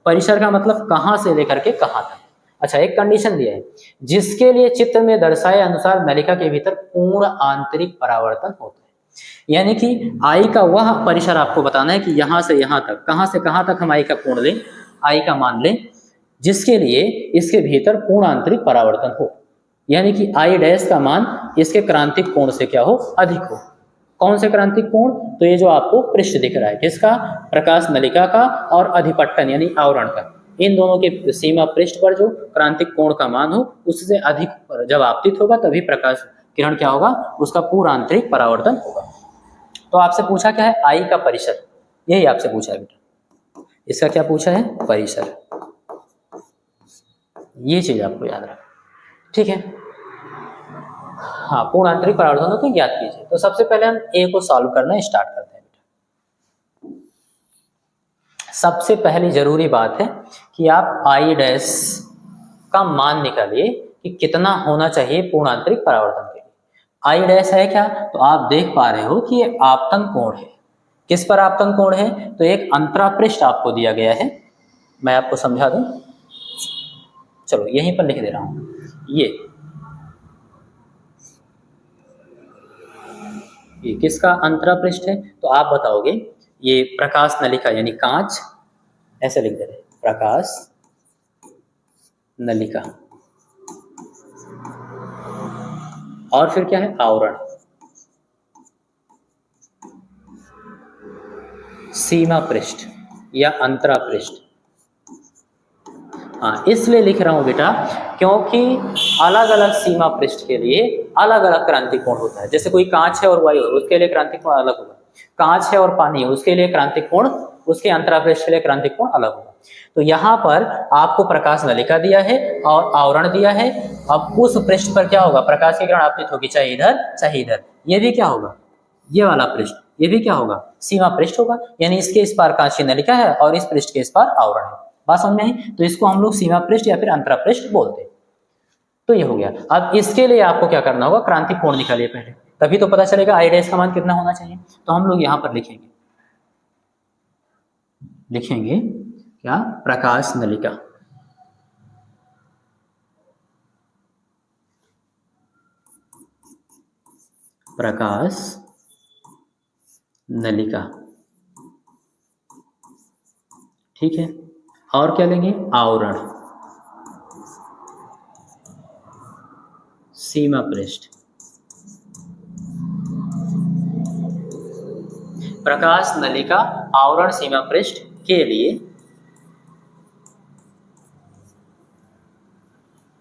Speaker 1: परिसर का मतलब कहां से लेकर के कहां तक। अच्छा, एक कंडीशन दिया है, जिसके लिए चित्र में दर्शाए अनुसार नलिका के भीतर पूर्ण आंतरिक परावर्तन होता है, यानी कि आई का वह परिसर आपको बताना है कि यहां से यहां तक, कहां से कहां तक हम आई का कोण लें, आई का मान लें, जिसके लिए इसके भीतर पूर्ण आंतरिक परावर्तन हो, यानी कि आई डैश का मान इसके क्रांतिक कोण से क्या हो, अधिक हो। कौन से क्रांतिक कोण, तो ये जो आपको पृष्ठ दिख रहा है, किसका, प्रकाश नलिका का और अधिपट्टन यानी आवरण का, इन दोनों के सीमा पृष्ठ पर जो क्रांतिक कोण का मान हो उससे अधिक जब आपतित होगा तभी प्रकाश किरण क्या होगा, उसका पूर्ण आंतरिक परावर्तन होगा। तो आपसे पूछा क्या है, आई का परिसर, यही आपसे पूछा है बेटा, इसका क्या पूछा है, परिसर, ये चीज आपको याद रखना, ठीक है। हाँ, पूर्ण आंतरिक परावर्तन को ज्ञात कीजिए। तो सबसे पहले हम ए को सॉल्व करना स्टार्ट करते हैं बेटा। सबसे पहली जरूरी बात है कि आप आई डैश का मान निकालिए कि कितना होना चाहिए पूर्ण आंतरिक परावर्तन के लिए। आई डैश है क्या, तो आप देख पा रहे हो कि ये आपतन कोण है, किस पर आपतन कोण है, तो एक अंतरापृष्ठ आपको दिया गया है, मैं आपको समझा दूं, चलो यहीं पर लिख दे रहा हूं, ये किसका अंतरापृष्ठ है, तो आप बताओगे ये प्रकाश नलिका यानी कांच, ऐसे लिख दे रहे, प्रकाश नलिका, और फिर क्या है, आवरण, सीमा पृष्ठ या अंतरापृष्ठ। हाँ, इसलिए लिख रहा हूं बेटा क्योंकि अलग अलग सीमा पृष्ठ के लिए अलग अलग क्रांतिक कोण होता है। जैसे कोई कांच है और वायु है, उसके लिए क्रांतिक कोण अलग होगा, कांच है और पानी है, उसके लिए क्रांतिक कोण, उसके अंतरापृष्ठ के लिए क्रांतिक कोण अलग होगा। तो यहाँ पर आपको प्रकाश नलिका दिया है और आवरण दिया है। अब उस पृष्ठ पर क्या होगा, प्रकाश की किरण आपतित होगी, चाहे इधर चाहे इधर। ये भी क्या होगा, ये वाला पृष्ठ, ये भी क्या होगा, सीमा पृष्ठ होगा, यानी इसके इस पार कांच की नलिका है और इस पृष्ठ के इस पार आवरण है। बात समझ में आई? तो इसको हम लोग सीमा पृष्ठ या फिर अंतरापृष्ठ बोलते हैं। तो ये हो गया। अब इसके लिए आपको क्या करना होगा, क्रांतिक कोण निकालिए पहले, तभी तो पता चलेगा आई डैश का मान कितना होना चाहिए। तो हम लोग यहाँ पर लिखेंगे लिखेंगे क्या, प्रकाश नलिका। प्रकाश नलिका, ठीक है। और क्या लेंगे, आवरण, सीमा पृष्ठ। प्रकाश नलिका आवरण सीमा पृष्ठ के लिए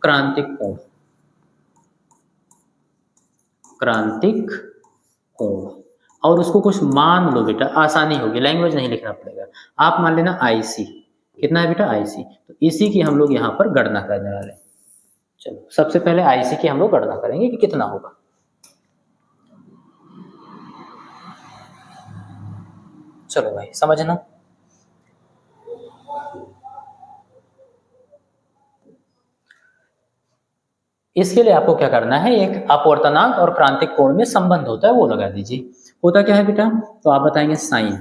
Speaker 1: क्रांतिक कोण, क्रांतिक कोण। और उसको कुछ मान लो बेटा, आसानी होगी, लैंग्वेज नहीं लिखना पड़ेगा। आप मान लेना आईसी, कितना है बेटा, आईसी। तो इसी की हम लोग यहाँ पर गणना करने वाले हैं। चलो सबसे पहले आईसी की हम लोग गणना करेंगे कि कितना होगा। चलो भाई समझना। इसके लिए आपको क्या करना है, एक अपवर्तनांक और क्रांतिक कोण में संबंध होता है वो लगा दीजिए। होता क्या है बेटा, तो आप बताएंगे साइन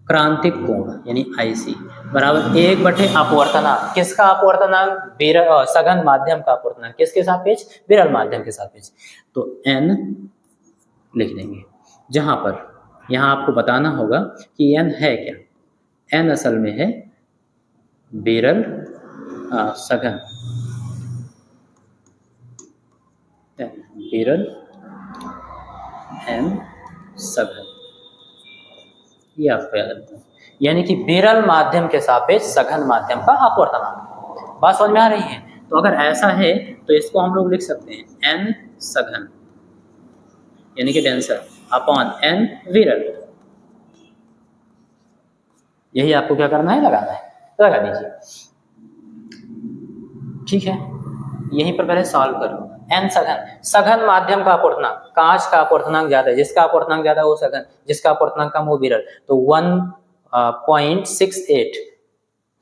Speaker 1: क्रांतिक कोण यानी आईसी बराबर 1 बटे अपवर्तनांक। किसका अपवर्तनांक, सघन माध्यम का अपवर्तनांक। किसके सापेक्ष, विरल माध्यम के सापेक्ष। तो n लिख देंगे, जहां पर यहां आपको बताना होगा कि n है क्या। n असल में है विरल सघन, विरल n सघन, ये आपको याद रखना है। यानी कि विरल माध्यम के सापेक्ष सघन माध्यम का अपवर्तनांक। बात समझ में आ रही है। तो अगर ऐसा है तो इसको हम लोग लिख सकते हैं n सघन यानी कि डेंसर अपॉन n विरल। यही आपको क्या करना है, लगाना है, लगा दीजिए, ठीक है। यहीं पर पहले सॉल्व करो। n सघन, सघन माध्यम का अपवर्तनांक, कांच का अपवर्तनांक ज्यादा है, जिसका अपवर्तनांक ज्यादा है वो सघन, जिसका अपवर्तनांक कम वो विरल। तो 1.68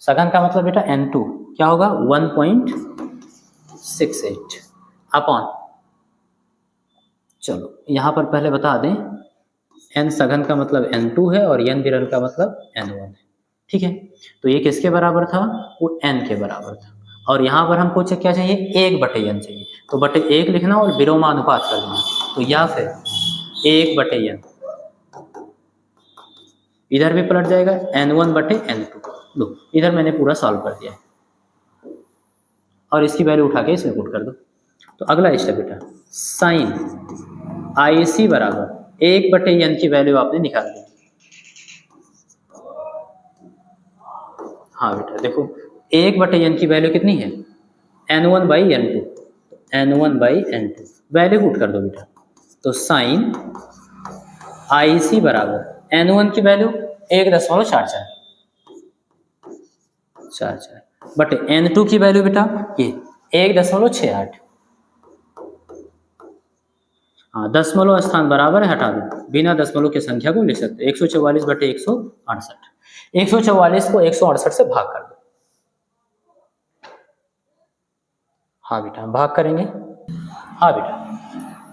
Speaker 1: सघन का मतलब बेटा n2 क्या होगा 1.68 अपॉन, चलो यहां पर पहले बता दें n सघन का मतलब n2 है और n विरल का मतलब n1 है, ठीक है। तो ये किसके बराबर था, वो n के बराबर था। और यहाँ पर हमको क्या चाहिए, 1/n चाहिए। तो बटे 1 लिखना और विलोमानुपात कर देना। तो या फिर 1/n, इधर भी पलट जाएगा n1/n2। लो इधर मैंने पूरा सॉल्व कर दिया और इसकी वैल्यू उठा के इसमें पुट कर दो। तो अगला स्टेप बेटा, साइन आईसी बराबर 1/n की वैल्यू आपने निकाल दी। हाँ बेटा देखो 1/n की वैल्यू कितनी है, n1/n2, n1/n2 वैल्यू पुट कर दो बेटा। तो साइन आईसी बराबर n1 की वैल्यू 1.44 बट n2 की वैल्यू बेटा ये 1.68। हाँ दशमलव स्थान बराबर है, हटा दो, बिना दशमलव की संख्या को लिख सकते 144/168। 144 को 168 से भाग कर दो। हाँ बेटा भाग करेंगे, हाँ बेटा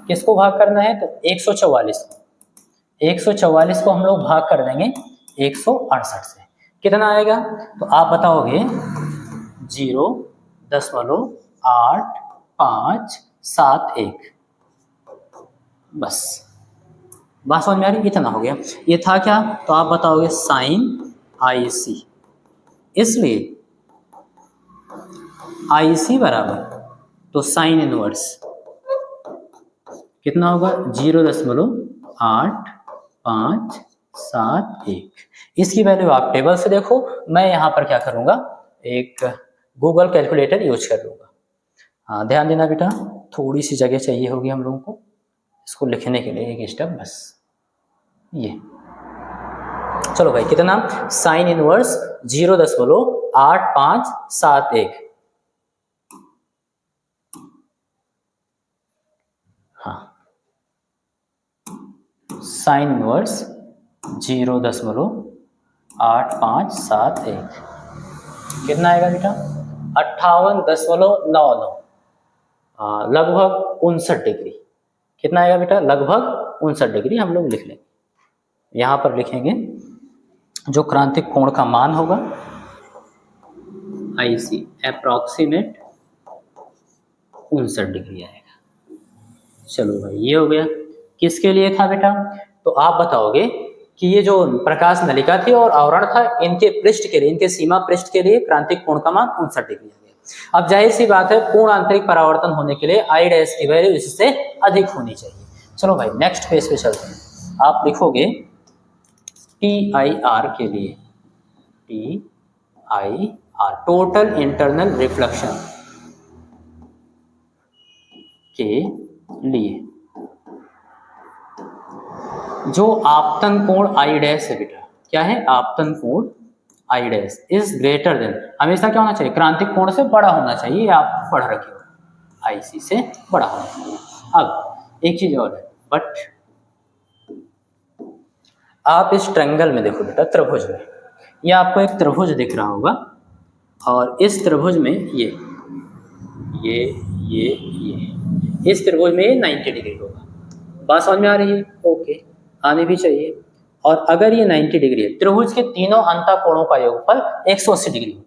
Speaker 1: किसको भाग करना है, तो 144 को हम लोग भाग कर देंगे 168 से। कितना आएगा, तो आप बताओगे 0.8571। बस बात समझ में आ रही, इतना हो गया। ये था क्या, तो आप बताओगे साइन आईसी, इसलिए आईसी बराबर तो साइन इनवर्स कितना होगा 0.8571। इसकी वैल्यू आप टेबल से देखो, मैं यहाँ पर क्या करूँगा, एक गूगल कैलकुलेटर यूज कर लूँगा। हाँ ध्यान देना बेटा, थोड़ी सी जगह चाहिए होगी हम लोगों को इसको लिखने के लिए, एक स्टेप बस ये। चलो भाई कितना, साइन इनवर्स 0.8571। हाँ साइन इनवर्स 0.8571 कितना आएगा बेटा 58.99, लगभग 59 डिग्री। कितना आएगा बेटा, लगभग 59 डिग्री हम लोग लिख लेंगे। यहाँ पर लिखेंगे जो क्रांतिक कोण का मान होगा IC अप्रॉक्सीमेट 59 डिग्री आएगा। चलो भाई ये हो गया। किसके लिए था बेटा? तो आप बताओगे कि ये जो प्रकाश नलिका थी और आवरण था, इनके पृष्ठ के लिए, इनके सीमा पृष्ठ के लिए क्रांतिक कोण का मान 59 डिग्री आ गया। अब जाहिर सी बात है, पूर्ण आंतरिक परावर्तन होने के लिए I डैश की वैल्यू इससे अधिक होनी चाहिए। चलो भाई नेक्स्ट पेज पे चलते हैं। आप लिखोगे TIR के लिए, TIR टोटल इंटरनल रिफ्लेक्शन के लिए जो आपतन कोण I डैश है बेटा, क्या है? आपतन कोण I dash is greater then, हमेशा क्या होना चाहिए? क्रांतिक कोण से बड़ा होना चाहिए। आप पढ़ रखे हो, IC से बड़ा होना चाहिए। अब एक चीज और है, बट आप इस ट्रायंगल में देखो बेटा, त्रिभुज में, ये आपको एक त्रिभुज दिख रहा होगा और इस त्रिभुज में ये इस त्रिभुज में 90 डिग्री होगा। बात समझ में आ रही है? ओके, आने भी चाहिए। और अगर ये 90 डिग्री है, त्रिभुज के तीनों अंतःकोणों का योगफल 180 डिग्री होता है।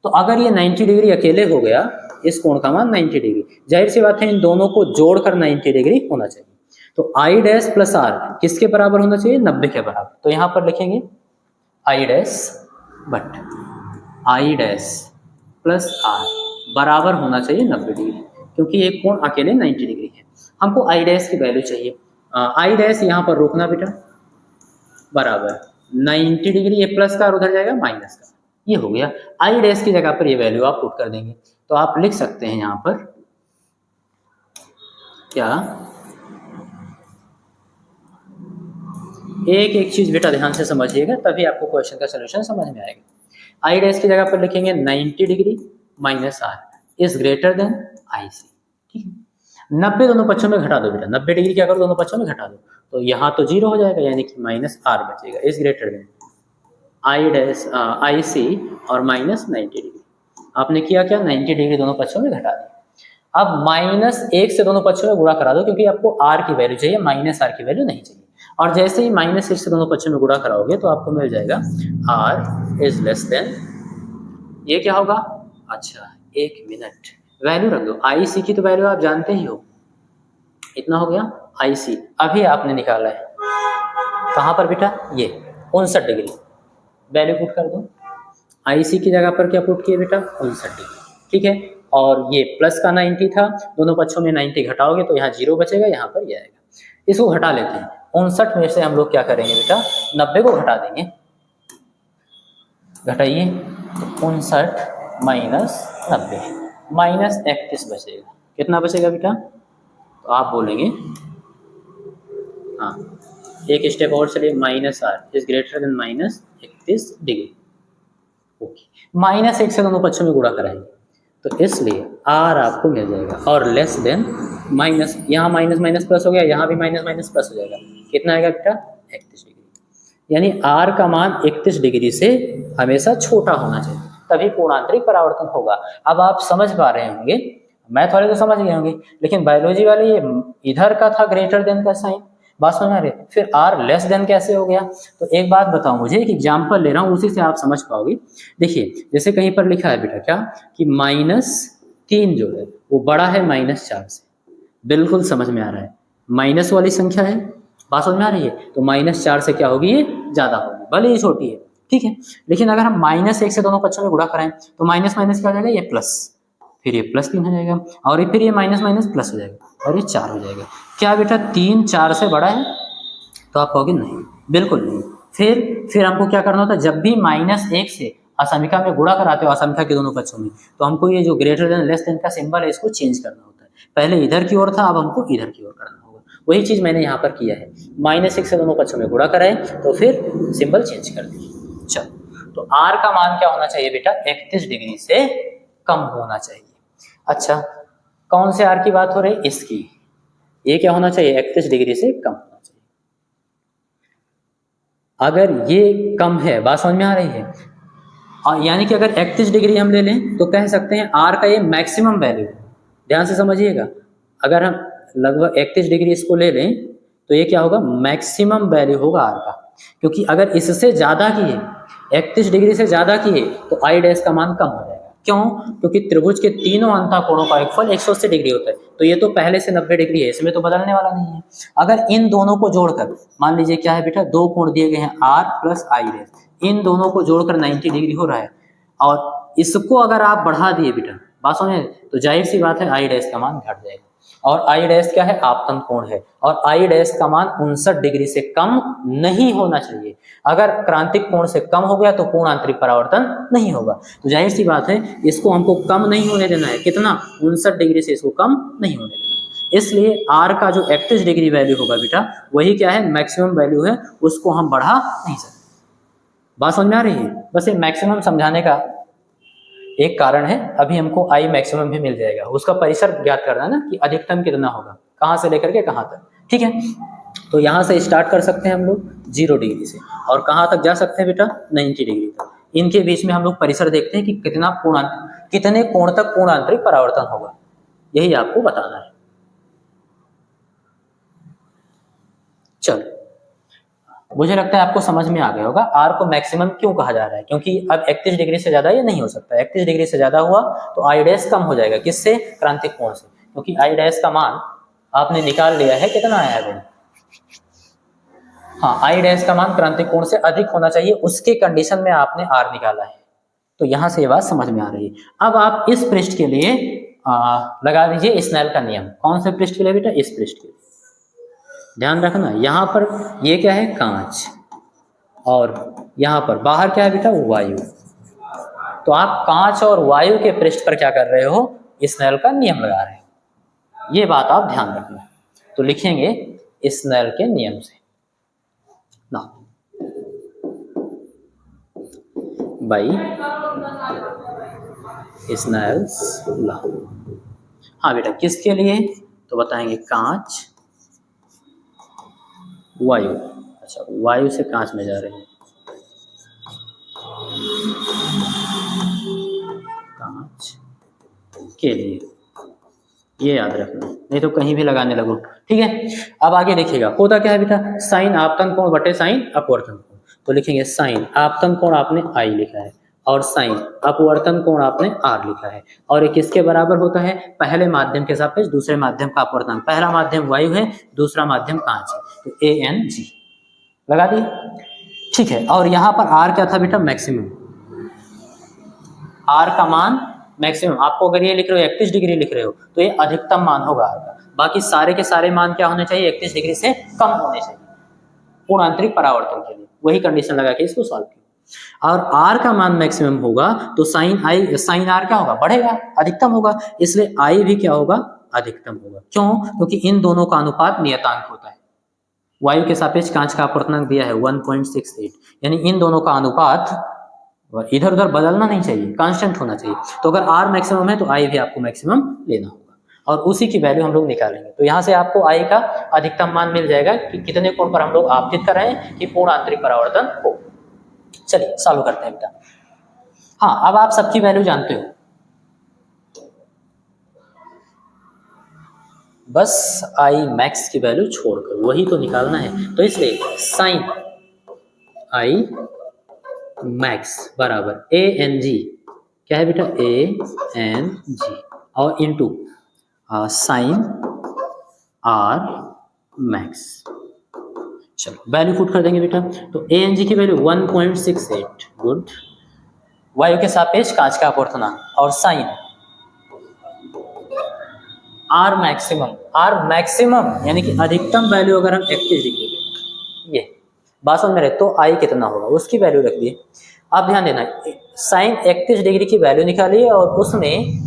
Speaker 1: तो अगर ये 90 डिग्री अकेले हो गया, इस कोण का मान 90 डिग्री, जाहिर सी बात है इन दोनों को जोड़कर 90 डिग्री होना चाहिए। तो I डैश प्लस R किसके बराबर होना चाहिए? 90 के बराबर। तो यहां पर लिखेंगे I dash but I dash plus R बराबर होना चाहिए 90 डिग्री, क्योंकि एक कोण अकेले 90 डिग्री है। हमको I डैश की वैल्यू चाहिए। I डैश यहाँ पर रोकना बेटा, बराबर 90 डिग्री, ये प्लस का और उधर जाएगा माइनस का, ये हो गया। I डैश की जगह पर ये वैल्यू आप पुट कर देंगे। तो आप लिख सकते हैं यहाँ पर क्या, एक चीज बेटा ध्यान से समझिएगा, तभी आपको क्वेश्चन का सलूशन समझ में आएगा। I डैश की जगह पर लिखेंगे 90 degree minus R is greater then IC। ठीक है, 90 दोनों पक्षों में घटा दो बेटा, 90 डिग्री क्या करो, दोनों पक्षों में घटा दो, तो यहाँ तो 0 हो जाएगा, यानी कि माइनस R बचेगा। Is greater then I dash IC और माइनस 90 डिग्री। आपने किया क्या? 90 डिग्री दोनों पक्षों में घटा दी। अब -1 से दोनों पक्षों में गुणा करा दो, क्योंकि आपको R की वैल्यू चाहिए, माइनस R की वैल्यू नहीं चाहिए। और जैसे ही -1 से दोनों पक्षों में गुणा कराओगे तो आपको मिल जाएगा R इज लेस देन, ये क्या होगा? अच्छा एक मिनट, वैल्यू रख दो। IC की तो वैल्यू आप जानते ही हो, इतना हो गया IC, अभी आपने निकाला है कहाँ पर बेटा? ये 59 डिग्री, वैल्यू पुट कर दो। IC की जगह पर क्या पुट किए बेटा? 59 डिग्री। ठीक है, और ये प्लस का 90 था, दोनों पक्षों में 90 घटाओगे तो यहाँ 0 बचेगा, यहाँ पर ये आएगा। इसको घटा लेते हैं। 59 में से हम लोग क्या करेंगे बेटा? 90 को घटा देंगे। घटाइए, तो 59 माइनस 90 माइनस 31 बचेगा। कितना बचेगा बेटा? तो आप बोलेंगे, हाँ एक स्टेप और चलिए, minus R is greater than minus 31 degree. Okay, -1 से दोनों पक्षों में गुणा कराएंगे, तो इसलिए R आपको मिल जाएगा, और लेस देन माइनस, यहाँ माइनस माइनस प्लस हो गया, यहाँ भी माइनस माइनस प्लस हो जाएगा। कितना आएगा बेटा? 31 डिग्री। यानी R का मान 31 डिग्री से हमेशा छोटा होना चाहिए, तभी पूर्ण आंतरिक परावर्तन होगा। अब आप समझ पा रहे होंगे, मैथ वाले तो समझ गए होंगे, लेकिन बायोलॉजी वाले ये इधर का था ग्रेटर देन का साइन, बात समझ आ रही है, फिर R लेस देन कैसे हो गया? तो एक बात बताओ मुझे, एक एग्जांपल ले रहा हूँ, उसी से आप समझ पाओगे। देखिए, जैसे कहीं पर लिखा है बेटा क्या, कि -3 जो है वो बड़ा है -4 से, बिल्कुल समझ में आ रहा है, माइनस वाली संख्या है, बात समझ में आ रही है, तो -4 से क्या होगी? ये ज्यादा होगी, भले ही छोटी है। ठीक है, लेकिन अगर हम -1 से दोनों पक्षों में गुणा कराएं तो माइनस माइनस क्या हो जाएगा? ये प्लस, फिर ये +3 हो जाएगा, और फिर ये माइनस माइनस प्लस हो जाएगा, और ये 4 हो जाएगा। क्या बेटा 3 4 से बड़ा है? तो आप कहोगे नहीं, बिल्कुल नहीं। फिर हमको क्या करना होता है? जब भी -1 से असमिका में गुणा कराते हो, असमिका के दोनों पक्षों में, तो हमको ये जो ग्रेटर देन लेस देन का सिंबल है, इसको चेंज करना होता है। पहले इधर की ओर था, अब हमको इधर की ओर करना होगा। वही चीज मैंने यहाँ पर किया है, -1 से दोनों पक्षों में गुणा कराए तो फिर सिंबल चेंज कर दिए। चलो, तो R का मान क्या होना चाहिए बेटा? 31 डिग्री से कम होना चाहिए। अच्छा, कौन से R की बात हो रही है? इसकी। ये क्या होना चाहिए? 31 डिग्री से कम होना चाहिए। अगर ये कम है, बात समझ में आ रही है, और यानी कि अगर 31 डिग्री हम ले लें तो कह सकते हैं R का ये मैक्सिमम वैल्यू, ध्यान से समझिएगा, अगर हम लगभग 31 डिग्री इसको ले लें तो ये क्या होगा? मैक्सिमम वैल्यू होगा R का। क्योंकि अगर इससे ज़्यादा किए, 31 डिग्री से ज़्यादा किए तो आई डैश का मान कम हो जाएगा। क्यों? क्योंकि त्रिभुज के तीनों अंतःकोणों का योगफल 180 डिग्री होता है, तो ये तो पहले से 90 डिग्री है, इसमें तो बदलने वाला नहीं है। अगर इन दोनों को जोड़कर, मान लीजिए क्या है बेटा, दो कोण दिए गए हैं आर प्लस आई डैश, इन दोनों को जोड़कर 90 डिग्री हो रहा है, और इसको अगर आप बढ़ा दिए बेटा, बात समझे, तो जाहिर सी बात है आई डैश का मान घट जाएगा। और आई डैश क्या है? आपतन कोण है, और आई डैश का मान 59 डिग्री से कम नहीं होना चाहिए। अगर क्रांतिक कोण से कम हो गया तो पूर्ण आंतरिक परावर्तन नहीं होगा। तो जाहिर सी बात है इसको हमको कम नहीं होने देना है। कितना? 59 डिग्री से इसको कम नहीं होने देना है। इसलिए आर का जो 31 डिग्री वैल्यू होगा बेटा, वही क्या है? मैक्सिमम वैल्यू है, उसको हम बढ़ा नहीं सकते। बात समझ में आ रही है? बस ये मैक्सिमम समझाने का एक कारण है। अभी हमको आई मैक्सिमम भी मिल जाएगा, उसका परिसर ज्ञात करना है ना कि अधिकतम कितना होगा, कहाँ से लेकर के कहाँ तक। ठीक है, तो यहाँ से स्टार्ट कर सकते हैं हम लोग 0 डिग्री से, और कहाँ तक जा सकते हैं बेटा? 90 डिग्री तक। इनके बीच में हम लोग परिसर देखते हैं कि कितने कोण तक पूर्ण आंतरिक परावर्तन होगा, यही आपको बताना है। चलो, मुझे लगता है आपको समझ में आ गया होगा आर को मैक्सिमम क्यों कहा जा रहा है, क्योंकि अब 31 डिग्री से ज्यादा ये नहीं हो सकता। 31 डिग्री से ज्यादा हुआ तो आई डैश कम हो जाएगा। किससे? क्रांतिक कोण से, क्योंकि आई डैश का मान आपने निकाल लिया है, कितना आया है? हाँ, आई डैश का मान क्रांतिक कोण से अधिक होना चाहिए, उसके कंडीशन में आपने आर निकाला है। तो यहां से ये बात समझ में आ रही है। अब आप इस पृष्ठ के लिए लगा दीजिए स्नेल का नियम। कौन से पृष्ठ के लिए बेटा? इस पृष्ठ के लिए। ध्यान रखना, यहाँ पर ये क्या है? कांच, और यहाँ पर बाहर क्या है बेटा? वायु। तो आप कांच और वायु के पृष्ठ पर क्या कर रहे हो? स्नेल का नियम लगा रहे हो। ये बात आप ध्यान रखना। तो लिखेंगे स्नेल के नियम से ना, बाई स्नेल्स लॉ। हाँ बेटा, किसके लिए? तो बताएंगे कांच, वायु। अच्छा, वायु से कांच में जा रहे हैं, कांच के लिए, ये याद रखना, नहीं तो कहीं भी लगाने लगो। ठीक है, अब आगे देखिएगा होता क्या है बेटा? साइन आपतन कोण बटे साइन अपवर्तन कोण। तो लिखेंगे साइन आपतन कोण आपने आई लिखा है, और साइन अपवर्तन कोण आपने आर लिखा है, और ये किसके बराबर होता है? पहले माध्यम के सापेक्ष दूसरे माध्यम का अपवर्तन। पहला माध्यम वायु है, दूसरा माध्यम कांच है, तो ए एन जी लगा दिए। ठीक है, और यहाँ पर आर क्या था बेटा? मैक्सिमम। आर का मान मैक्सिमम, आपको अगर ये लिख रहे हो 31 डिग्री लिख रहे हो तो ये अधिकतम मान होगा आर का। बाकी सारे के सारे मान क्या होने चाहिए? 31 डिग्री से कम होने चाहिए पूर्ण आंतरिक परावर्तन के लिए। वही कंडीशन लगा के इसको सॉल्व किया। और आर का मान मैक्सिमम होगा तो साइन आर क्या होगा? बढ़ेगा, अधिकतम होगा, इसलिए आई भी क्या होगा? अधिकतम होगा। क्यों? क्योंकि इन दोनों का अनुपात नियतांक होता है। वायु के सापेक्ष कांच का अपवर्तनांक दिया है 1.68, यानी इन दोनों का अनुपात इधर उधर बदलना नहीं चाहिए, कांस्टेंट होना चाहिए। तो अगर आर मैक्सिमम है तो आई भी आपको मैक्सिमम लेना होगा, और उसी की वैल्यू हम लोग निकालेंगे। तो यहाँ से आपको आई का अधिकतम मान मिल जाएगा कि कितने कोण पर हम लोग आपतित कर रहे हैं कि पूर्ण आंतरिक परावर्तन हो। चलिए सॉल्व करते हैं बेटा। हाँ, अब आप सबकी वैल्यू जानते हो, बस आई मैक्स की वैल्यू छोड़कर वही तो निकालना है। तो इसलिए साइन आई मैक्स बराबर ए एन जी, क्या है बेटा? ए एन जी, और इंटू साइन आर मैक्स। चलो वैल्यू पुट कर देंगे बेटा। तो ए एन जी की वैल्यू 1.68, गुड। वायु के सापेक्ष कांच का अपवर्तनांक, और साइन आर मैक्सिमम यानी कि अधिकतम वैल्यू अगर हम 31 डिग्री के, ये बात समझ में रहे, तो आई कितना होगा उसकी वैल्यू रख दिए। अब ध्यान देना, साइन 31 डिग्री की वैल्यू निकालिए और उसमें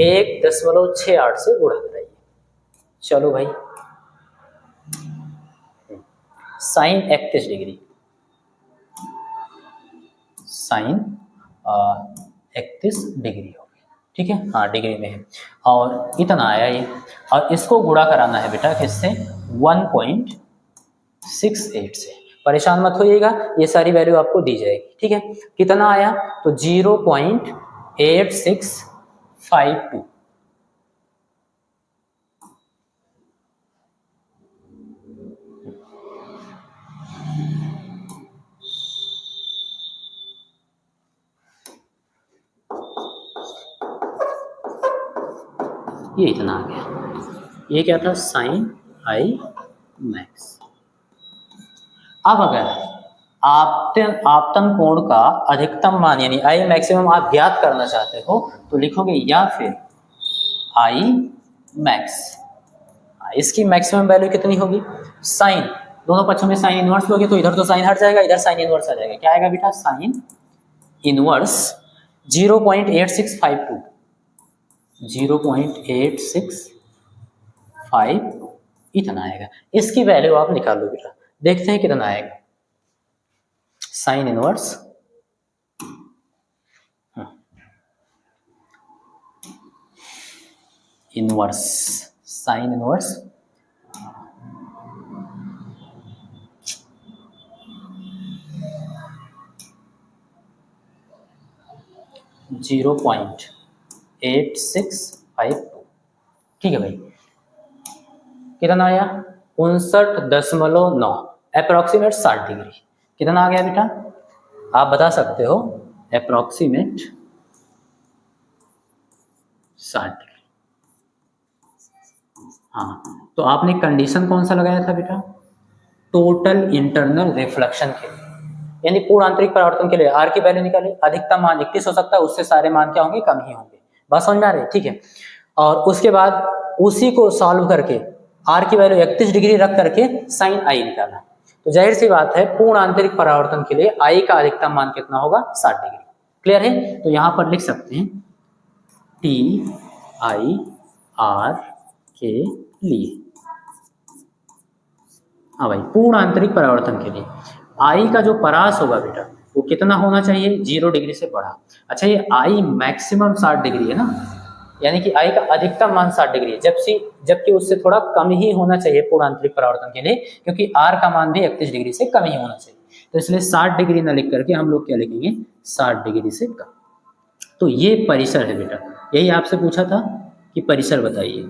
Speaker 1: 1.68 से गुणा कराइए। चलो भाई, साइन 31 डिग्री, साइन 31 डिग्री हो गई। ठीक है, हाँ डिग्री में है, और इतना आया ये, और इसको गुणा कराना है बेटा किससे? 1.68 से। परेशान मत होइएगा, ये सारी वैल्यू आपको दी जाएगी। ठीक है, कितना आया? तो 0.8652। ये इतना आ गया। ये क्या था, साइन आई मैक्स। अब अगर आपतन कोण का अधिकतम मान यानी आई मैक्सिमम आप ज्ञात करना चाहते हो तो लिखोगे या फिर आई मैक्स। इसकी मैक्सिमम वैल्यू कितनी होगी, साइन, दोनों पक्षों में साइन इनवर्स लोगे तो इधर तो साइन हट जाएगा, इधर साइन इनवर्स आ जाएगा। क्या आएगा बेटा, साइन इनवर्स 0.8652, 0.8652 इतना आएगा। इसकी वैल्यू आप निकाल लो बेटा, देखते हैं कितना आएगा। Sine inverse sine inverse 0.8652। ठीक है भाई, कितना आया 59.9 अप्रोक्सीमेट 60 डिग्री। कितना आ गया बेटा, आप बता सकते हो अप्रोक्सीमेट 60 डिग्री। हाँ, तो आपने कंडीशन कौन सा लगाया था बेटा, टोटल इंटरनल रिफ्लेक्शन के लिए, यानी पूर्ण आंतरिक परावर्तन के लिए आर की वैल्यू निकाले। अधिकतम मान 31 हो सकता है, उससे सारे मान क्या होंगे, कम ही होंगे। बात समझ में आ रही है, ठीक है। और उसके बाद उसी को सॉल्व करके आर की वैल्यू 31 डिग्री रख करके साइन आई निकाला। तो जाहिर सी बात है पूर्ण आंतरिक परावर्तन के लिए आई का अधिकतम मान कितना होगा, 60 डिग्री। क्लियर है, तो यहां पर लिख सकते हैं टी आई आर के लिए। हाँ भाई, पूर्ण आंतरिक परावर्तन के लिए आई का जो परास होगा बेटा वो कितना होना चाहिए, 0 डिग्री से बड़ा। अच्छा, ये आई मैक्सिमम 60 डिग्री है ना, यानी कि आई का अधिकतम मान 60 डिग्री है, जबकि उससे थोड़ा कम ही होना चाहिए पूर्ण आंतरिक परावर्तन के लिए, क्योंकि आर का मान भी 31 डिग्री से कम ही होना चाहिए। तो इसलिए 60 डिग्री ना लिख करके हम लोग क्या लिखेंगे, 60 डिग्री से कम। तो ये परिसर है बेटा, यही आपसे पूछा था कि परिसर बताइए।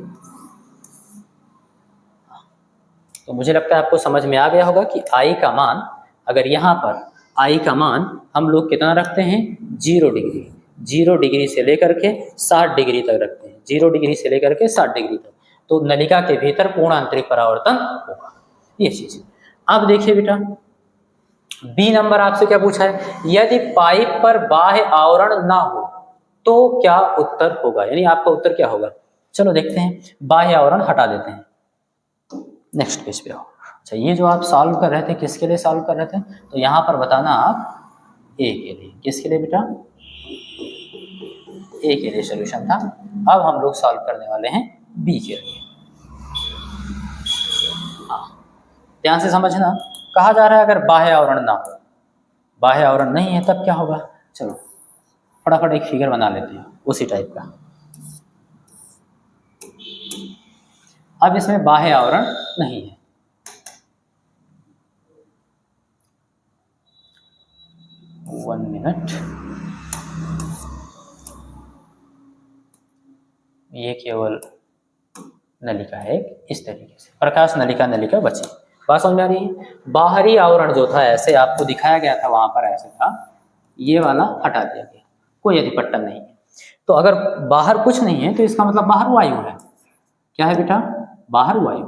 Speaker 1: तो मुझे लगता है आपको समझ में आ गया होगा कि आई का मान, अगर यहाँ पर आई का मान हम लोग कितना रखते हैं, 0 डिग्री, 0 डिग्री से लेकर के 60 डिग्री तक रखते हैं, 0 डिग्री से लेकर के 60 डिग्री तक, तो नलिका के भीतर पूर्ण आंतरिक परावर्तन होगा, ये चीज। अब देखिए बेटा, बी नंबर आपसे क्या पूछा है, यदि पाइप पर बाह्य आवरण ना हो तो क्या उत्तर होगा, यानी आपका उत्तर क्या होगा। चलो देखते हैं, बाह्य आवरण हटा देते हैं, नेक्स्ट पेज पे आओ। अच्छा, ये जो आप सॉल्व कर रहे थे किसके लिए सॉल्व कर रहे थे, तो यहाँ पर बताना आप ए के लिए। किसके लिए बेटा, ए के लिए सॉल्यूशन था। अब हम लोग सॉल्व करने वाले हैं बी के लिए। हाँ, ध्यान से समझना, कहा जा रहा है अगर बाह्य आवरण ना हो, बाह्य आवरण नहीं है तब क्या होगा। चलो फटाफट एक फिगर बना लेते हैं उसी टाइप का। अब इसमें बाह्य आवरण नहीं है, वन मिनट, ये केवल नलिका है इस तरीके से, प्रकाश नलिका, नलिका बची। बात समझ में आ रही है। बाहरी आवरण जो था ऐसे आपको दिखाया गया था, वहां पर ऐसे था, ये वाला हटा दिया गया, कोई अधिपट्टन नहीं है। तो अगर बाहर कुछ नहीं है तो इसका मतलब बाहर वायु है। क्या है बेटा, बाहर वायु,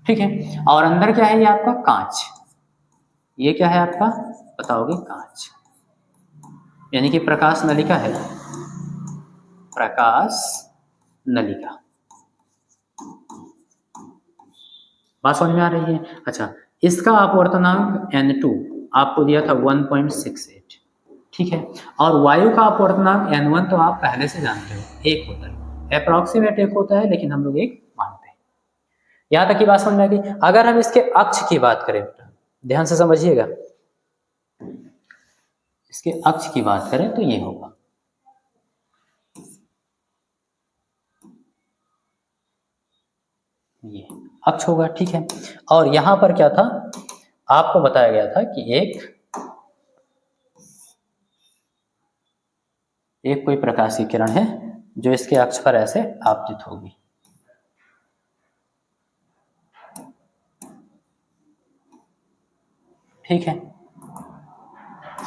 Speaker 1: ठीक है। और अंदर क्या है, ये आपका कांच, ये क्या है आपका बताओगे, कांच, यानी कि प्रकाश नलिका है, प्रकाश नलिका। बात समझ में आ रही है। अच्छा, इसका अपवर्तनांक N2 आपको दिया था 1.68, ठीक है। और वायु का अपवर्तनांक N1 तो आप पहले से जानते हो, 1 होता है, अप्रोक्सीमेट 1 होता है, लेकिन हम लोग 1 मानते हैं। यहां तक की बात समझ में आ गई। अगर हम इसके अक्ष की बात करें, ध्यान से समझिएगा, इसके अक्ष की बात करें तो ये होगा, ये अक्ष होगा, ठीक है। और यहां पर क्या था, आपको बताया गया था कि एक कोई प्रकाश की किरण है जो इसके अक्ष पर ऐसे आपतित होगी, ठीक है।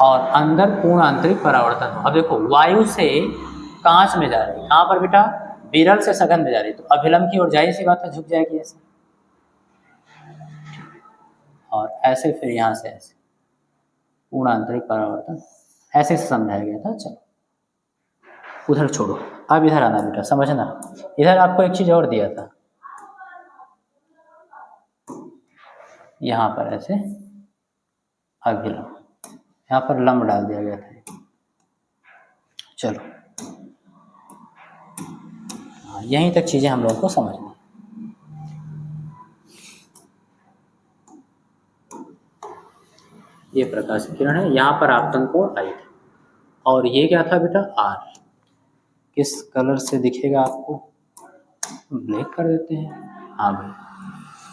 Speaker 1: और अंदर पूर्ण आंतरिक परावर्तन। अब देखो, वायु से कांच में जा रही है, कहाँ पर बेटा, विरल से सघन में जा रही है, तो अभिलंब की ओर जाहिर सी बात है झुक जाएगी ऐसे, और ऐसे फिर यहाँ से ऐसे पूर्ण आंतरिक परावर्तन, ऐसे से समझाया गया था। चलो उधर छोड़ो, अब इधर आना बेटा, समझना। इधर आपको एक चीज और दिया था, यहाँ पर ऐसे अभिलंब, यहाँ पर लंब डाल दिया गया था। चलो यहीं तक चीजें हम लोगों को समझनी। ये प्रकाश किरण है, यहाँ पर आपतन कोण आई थी, और ये क्या था बेटा, आर। किस कलर से दिखेगा आपको, ब्लैक कर देते हैं। हाँ भाई,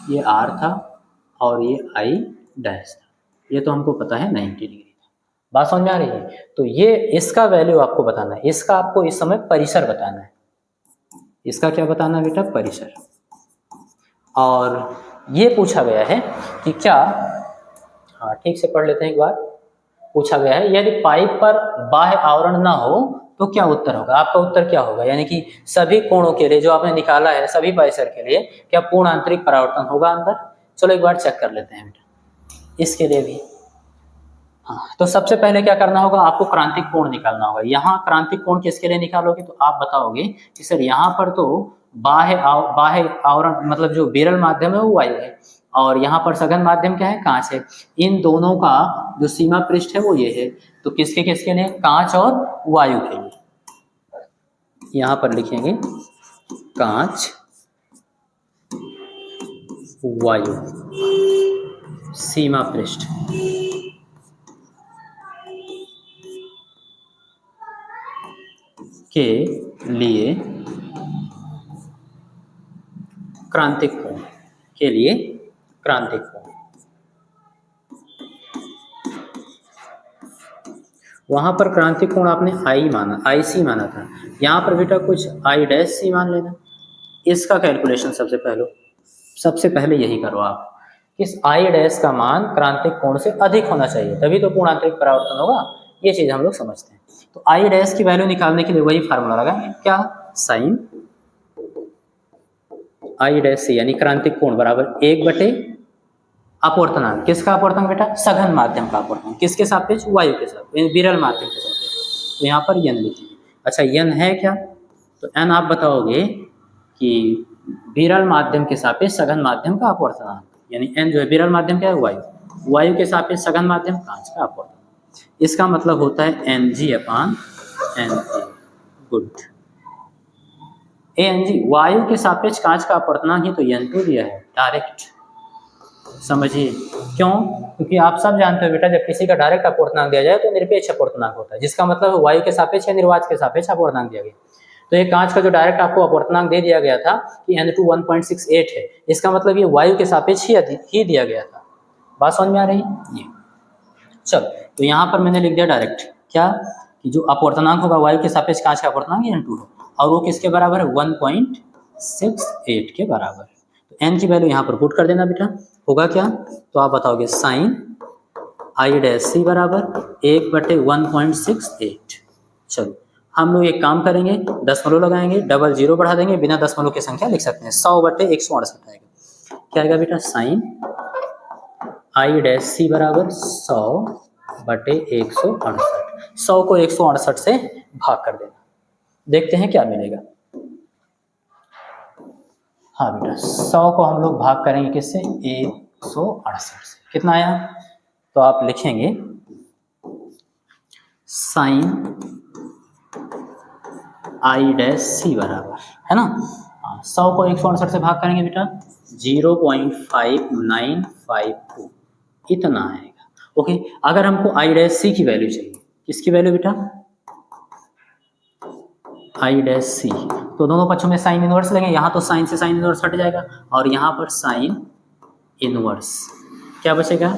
Speaker 1: ये आर था और ये आई डैश था, ये तो हमको पता है 90 डिग्री था। बात समझ में आ रही है। तो ये इसका वैल्यू आपको बताना है, इसका आपको इस समय परिसर बताना है। इसका क्या बताना है बेटा, परिसर। और ये पूछा गया है कि क्या, हाँ ठीक से पढ़ लेते हैं एक बार। पूछा गया है यदि पाइप पर बाह्य आवरण ना हो तो क्या उत्तर होगा। आपका उत्तर क्या होगा, यानी कि सभी कोणों के लिए जो आपने निकाला है, सभी परिसर के लिए क्या पूर्ण आंतरिक परावर्तन होगा अंदर। चलो एक बार चेक कर लेते हैं बेटा, इसके लिए भी। हाँ, तो सबसे पहले क्या करना होगा, आपको क्रांतिक कोण निकालना होगा। यहाँ क्रांतिक कोण किसके लिए निकालोगे, तो आप बताओगे कि सर यहाँ पर तो बाह्य आवरण मतलब जो विरल माध्यम है वो वायु है, और यहाँ पर सघन माध्यम क्या है, कांच है। इन दोनों का जो सीमा पृष्ठ है वो ये है, तो किसके किसके लिए, कांच और वायु के लिए। यहाँ पर लिखेंगे कांच वायु सीमा पृष्ठ के लिए क्रांतिक कोण, के लिए क्रांतिक कोण। वहां पर क्रांतिक कोण आपने आई माना, आई सी माना था, यहाँ पर बेटा कुछ आई डैश सी मान लेना। इसका कैलकुलेशन सबसे पहले यही करो आप, इस आई डैश का मान क्रांतिक कोण से अधिक होना चाहिए, तभी तो पूर्ण आंतरिक परावर्तन होगा। ये चीज हम लोग समझते हैं। तो आई डैश की वैल्यू निकालने के लिए वही फार्मूला लगाएंगे, क्या, साइन आई डैश सी यानी क्रांतिक कोण बराबर 1/, अपवर्तनांक, किसका अपवर्तनांक बेटा, सघन माध्यम का अपवर्तनांक, किसके सापेक्ष, वायु के सापेक्ष, विरल माध्यम के सापेक्ष। तो यहाँ पर यन लिखेंगे। अच्छा यन है क्या, तो एन आप बताओगे कि विरल माध्यम के सापेक्ष सघन माध्यम का अपवर्तनांक, यानी एन जो है विरल माध्यम क्या है, वायु, वायु के सापेक्ष सघन माध्यम कांच का अपवर्तनांक। इसका मतलब होता है n g upon n a. Good, n g वायु के सापेक्ष कांच का अपवर्तनांक ही तो N2 दिया है डायरेक्ट। समझिए क्यों, क्योंकि आप सब जानते हो बेटा, जब किसी का डायरेक्ट अपवर्तनांक दिया जाए तो निरपेक्ष अपवर्तनांक होता है, जिसका मतलब वायु के सापेक्ष या निर्वात के सापेक्ष अपवर्तनांक दिया गया। तो ये कांच का जो डायरेक्ट आपको अपवर्तनांक दे दिया गया था कि N2 1.68 है, इसका मतलब ये वायु के सापेक्ष ही दिया गया था। बात समझ में आ रही है। चलो तो यहाँ पर मैंने लिख दिया डायरेक्ट क्या, कि जो अपवर्तनांक होगा वायु के सापेक्ष कांच का अपवर्तनांक N2 है, और वो किसके बराबर है, 1.68 के बराबर। तो n की वैल्यू यहाँ पर पुट कर देना बेटा, होगा क्या, तो आप बताओगे साइन आई डैश सी बराबर 1/1.68। चलो हम लोग एक काम करेंगे, दशमलव लगाएंगे, डबल जीरो बढ़ा देंगे, बिना दशमलव की संख्या लिख सकते हैं, 100/168 आएगा। क्या आएगा बेटा, साइन आई डैश सी बराबर 100/168। 100 को 168 से भाग कर देना, देखते हैं क्या मिलेगा। हाँ बेटा 100 को हम लोग भाग करेंगे किससे, 168 से, कितना आया, तो आप लिखेंगे साइन आई डैश सी बराबर है ना, 100 को 168 से भाग करेंगे बेटा 0.5952 इतना आएगा। ओके, अगर हमको आई डैश सी की वैल्यू चाहिए, किसकी वैल्यू बेटा, आई डैश सी, तो दोनों पक्षों में साइन इनवर्स लेंगे, यहाँ तो साइन से साइन इनवर्स हट जाएगा, और यहाँ पर साइन इनवर्स क्या बचेगा,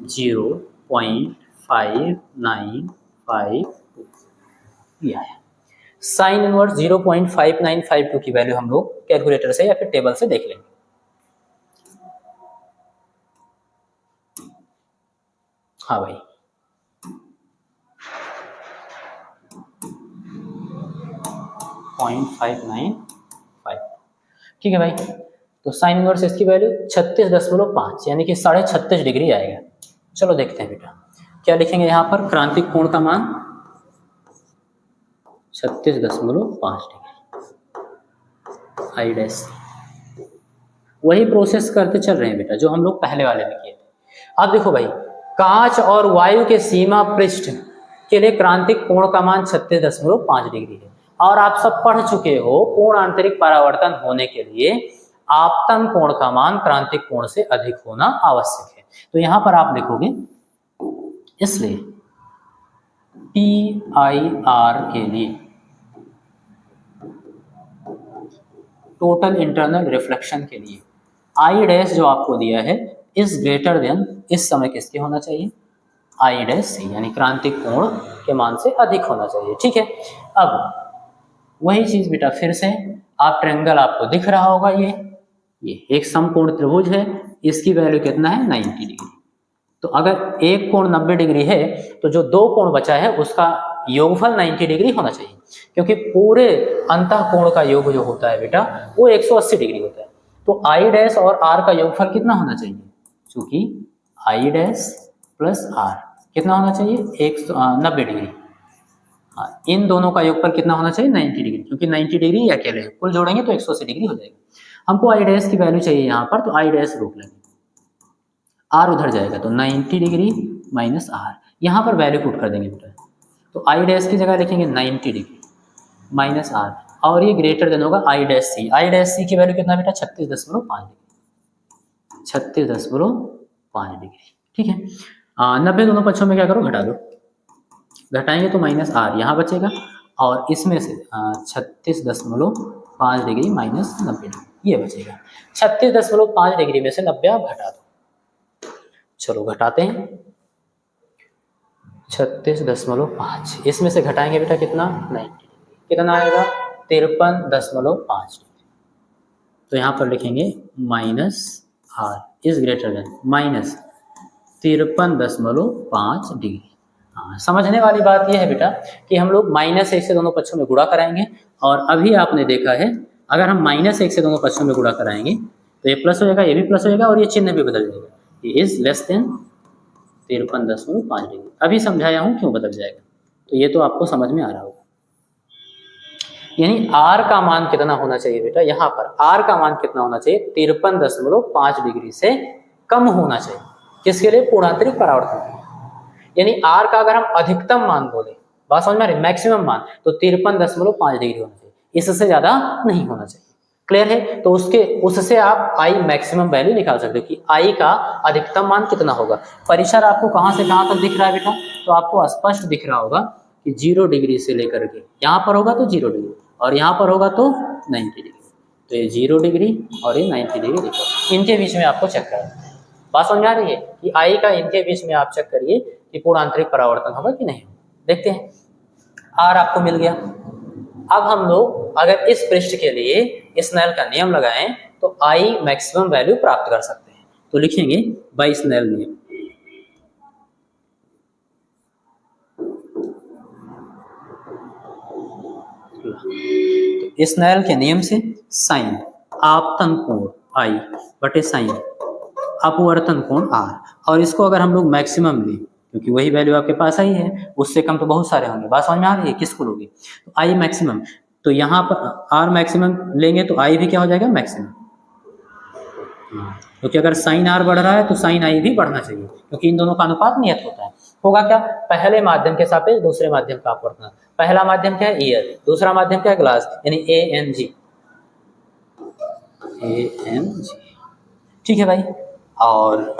Speaker 1: 0.5952 यह है। साइन इनवर्स 0.5952 की वैल्यू हम लोग कैलकुलेटर से या फिर टेबल से देख लेंगे। हाँ भाई 0.595। ठीक है भाई, तो साइन इनवर्स इसकी वैल्यू 36.5 यानी कि 36.5 डिग्री आएगा। चलो देखते हैं बेटा क्या लिखेंगे यहाँ पर, क्रांतिक कोण का मान 36.5 डिग्री आई डैश। वही प्रोसेस करते चल रहे हैं बेटा जो हम लोग पहले वाले में किए थे। अब देखो भाई, कांच और वायु के सीमा पृष्ठ के लिए क्रांतिक कोण का मान 36.5 डिग्री है, और आप सब पढ़ चुके हो पूर्ण आंतरिक परावर्तन होने के लिए आपतन कोण का मान क्रांतिक कोण से अधिक होना आवश्यक है। तो यहां पर आप लिखोगे, इसलिए PIR के लिए टोटल इंटरनल रिफ्लेक्शन के लिए आई डैश जो आपको दिया है इज ग्रेटर देन, इस समय किसके होना चाहिए, आई डैश सी, यानी क्रांतिक कोण के मान से अधिक होना चाहिए। ठीक है, अब वही चीज बेटा फिर से, आप ट्रायंगल आपको दिख रहा होगा, ये एक समकोण त्रिभुज है, इसकी वैल्यू कितना है 90 डिग्री। तो अगर एक कोण 90 डिग्री है तो जो दो कोण बचा है उसका योगफल 90 डिग्री होना चाहिए, क्योंकि पूरे अंतः कोण का योग जो होता है बेटा वो 180 डिग्री होता है। तो आई डैश और आर का योगफल कितना होना चाहिए, क्योंकि आई डैश प्लस आर कितना होना चाहिए 190 डिग्री। हाँ, इन दोनों का योगफल कितना होना चाहिए 90 डिग्री, क्योंकि 90 डिग्री ये अकेले है, कुल जोड़ेंगे तो 180 डिग्री हो जाएगा। हमको आई डैश की वैल्यू चाहिए यहाँ पर, तो आई डैश रोक लेंगे, आर उधर जाएगा तो 90 डिग्री माइनस आर, यहाँ पर वैल्यू पुट कर देंगे बेटा। तो आई डैश की जगह लिखेंगे 90 डिग्री माइनस आर, और ये ग्रेटर देन होगा I dash C. I dash C की वैल्यू कितना बेटा 36.5 डिग्री, 36.5 डिग्री। ठीक है, 90 दोनों पक्षों में क्या करो घटा दो, घटाएंगे तो माइनस आर यहाँ बचेगा, और इसमें से 36.5 डिग्री माइनस 90 डिग्री ये बचेगा। 36.5 डिग्री में से 90 आप घटा दो, चलो घटाते हैं। 36.5 इसमें से घटाएंगे बेटा कितना 90, कितना आएगा 53.5 डिग्री। तो यहाँ पर लिखेंगे minus r is greater than minus 53.5 degree. हाँ, समझने वाली बात यह है बेटा कि हम लोग -1 से दोनों पक्षों में गुणा कराएंगे, और अभी आपने देखा है अगर हम -1 से दोनों पक्षों में गुणा कराएंगे तो ये प्लस हो जाएगा, ये भी प्लस हो जाएगा, और ये चिन्ह भी बदल जाएगा, ये इज लेस देन 53.5 डिग्री। अभी समझाया हूँ क्यों बदल जाएगा, तो ये तो आपको समझ में आ रहा होगा। यानी आर का मान कितना होना चाहिए बेटा, यहाँ पर आर का मान कितना होना चाहिए 53.5 डिग्री से कम होना चाहिए, किसके लिए, पूर्णांतरिक परावर्तन। यानी आर का अगर हम अधिकतम मान बोले, बात समझ में आ रही, मैक्सिमम मान, तो 53.5 डिग्री होना चाहिए, इससे ज्यादा नहीं होना चाहिए। क्लियर है, तो उससे आप आई मैक्सिमम वैल्यू निकाल सकते हो कि आई का अधिकतम मान कितना होगा। परिसर आपको कहां से कहां तक दिख रहा है बेटा, तो आपको स्पष्ट दिख रहा होगा कि 0 डिग्री से लेकर के यहाँ पर होगा तो 0 डिग्री, और यहाँ पर होगा तो 90 डिग्री। तो ये 0 डिग्री और ये 90 डिग्री, देखो इनके बीच में आपको चेक करना है। बात समझ आ रही है कि आई का इनके बीच में आप चेक करिए कि पूर्ण आंतरिक परावर्तन होगा कि नहीं। देखते हैं, आर आपको मिल गया। अब हम लोग अगर इस पृष्ठ के लिए स्नेल का नियम लगाएं तो आई मैक्सिमम वैल्यू प्राप्त कर सकते हैं। तो लिखेंगे बाय स्नेल नियम, तो स्नेल के नियम से साइन आपतन कोण आई बटे साइन अपवर्तन कोण आर, और इसको अगर हम लोग मैक्सिमम लें, क्योंकि वही वैल्यू आपके पास आई है, उससे कम तो बहुत सारे होंगे। बात समझ में आ रही है, किसको लोगे, तो आई मैक्सिमम, तो यहाँ पर आर मैक्सिमम लेंगे तो आई भी क्या हो जाएगा मैक्सिमम, क्योंकि अगर साइन आर बढ़ रहा है तो साइन आई भी बढ़ना चाहिए, क्योंकि इन दोनों का अनुपात नियत होता है। होगा क्या, पहले माध्यम के सापेक्ष दूसरे माध्यम का अपवर्तन। पहला माध्यम क्या है ईयर, दूसरा माध्यम क्या है ग्लास, यानी ANG। ठीक है भाई, और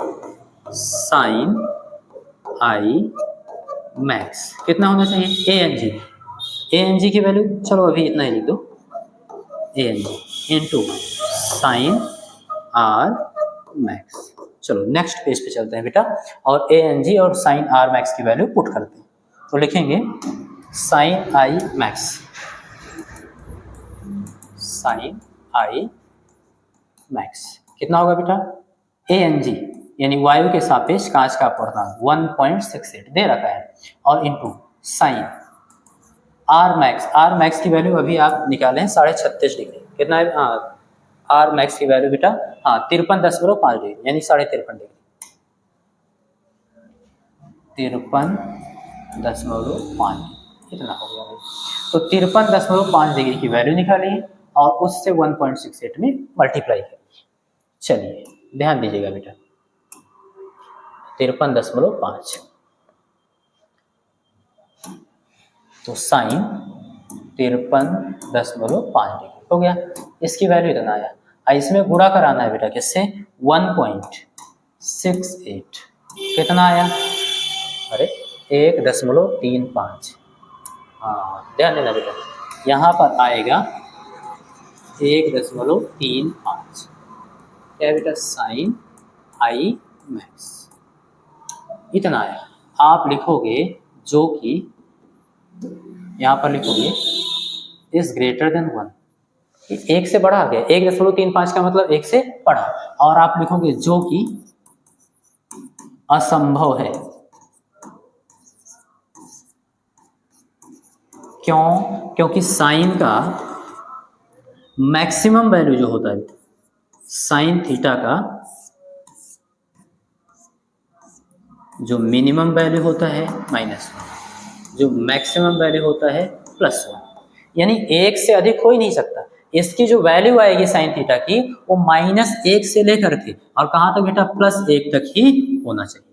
Speaker 1: साइन आई मैक्स कितना होना चाहिए ANG की वैल्यू, चलो अभी इतना ही लिख दो, ANG into sine r max. चलो नेक्स्ट पेज पे चलते हैं बेटा, और ANG और साइन आर मैक्स की वैल्यू पुट करते हैं। तो लिखेंगे sine i max, sine i max कितना होगा बेटा, ANG यानी वायु के सापेक्ष कांच का अपवर्तनांक 1.68 दे रखा है, और इनटू साइन आर मैक्स की वैल्यू अभी आप निकाले हैं 36.5 डिग्री, कितना है? हाँ, आर मैक्स की वैल्यू बेटा हाँ 53.5 डिग्री, यानी 53.5 डिग्री, 53.5 इतना हो गया भाई। तो 53.5 डिग्री की वैल्यू निकालिए और उससे 1.68 में मल्टीप्लाई करिए। चलिए ध्यान दीजिएगा बेटा, 53.5 तो साइन 53.5 डिग्री हो गया, इसकी वैल्यू इतना आया। इसमें गुणा कराना है बेटा किससे? 1.68, कितना आया? अरे 1.35। हाँ ध्यान देना बेटा, यहाँ पर आएगा 1.35, क्या है बेटा? साइन आई मैक्स, इतना है। आप लिखोगे जो कि यहाँ पर लिखोगे इज ग्रेटर देन 1, एक से बड़ा आ गया, 1.35 का मतलब एक से बड़ा, और आप लिखोगे जो कि असंभव है। क्यों? क्योंकि साइन का मैक्सिमम वैल्यू जो होता है साइन थीटा का जो मिनिमम वैल्यू होता है -1, जो मैक्सिमम वैल्यू होता है +1, यानी एक से अधिक हो ही नहीं सकता। इसकी जो वैल्यू आएगी साइन थीटा की वो -1 से लेकर के और कहाँ तक बेटा? +1 तक ही होना चाहिए।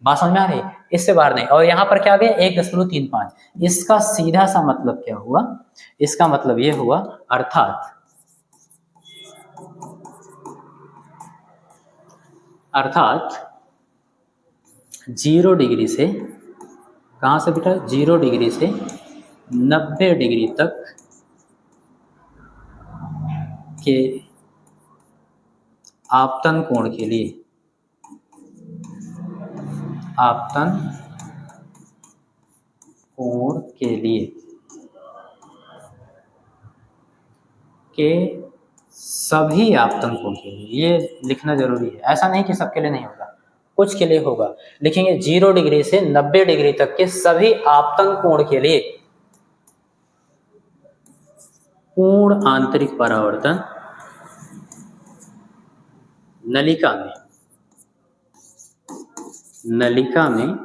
Speaker 1: बात समझ में आ रही है? इससे बाहर नहीं। और यहाँ पर क्या आ गया? 1.35। इसका सीधा सा मतलब क्या हुआ? इसका मतलब ये हुआ अर्थात 0 डिग्री से, कहाँ से बेटा? 0 डिग्री से 90 डिग्री तक के आपतन कोण के लिए, आपतन कोण के लिए के सभी आपतन कोण के लिए, ये लिखना जरूरी है। ऐसा नहीं कि सबके लिए नहीं होगा, कुछ के लिए होगा। लिखेंगे 0 डिग्री से 90 डिग्री तक के सभी आपतन कोण के लिए पूर्ण आंतरिक परावर्तन नलिका में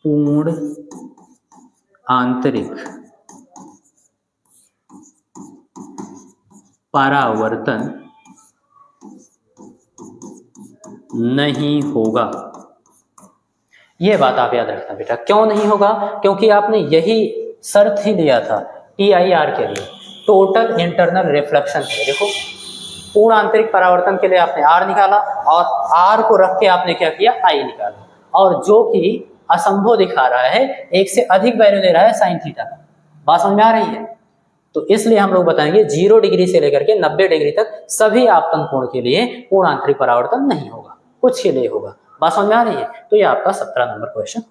Speaker 1: पूर्ण आंतरिक परावर्तन नहीं होगा। यह बात आप याद रखना बेटा। क्यों नहीं होगा? क्योंकि आपने यही शर्त ही लिया था TIR के लिए, टोटल इंटरनल रिफ्लेक्शन के लिए। देखो पूर्ण आंतरिक परावर्तन के लिए आपने R निकाला और R को रख के आपने क्या किया? I निकाला, और जो कि असंभव दिखा रहा है, एक से अधिक वैल्यू दे रहा है साइन थीटा का। बात समझ में आ रही है? तो इसलिए हम लोग बताएंगे 0 डिग्री से लेकर के 90 डिग्री तक सभी आपतन कोण के लिए पूर्ण आंतरिक परावर्तन नहीं होगा, कुछ के लिए होगा। बात समझ में आ रही है? तो ये आपका 17 नंबर क्वेश्चन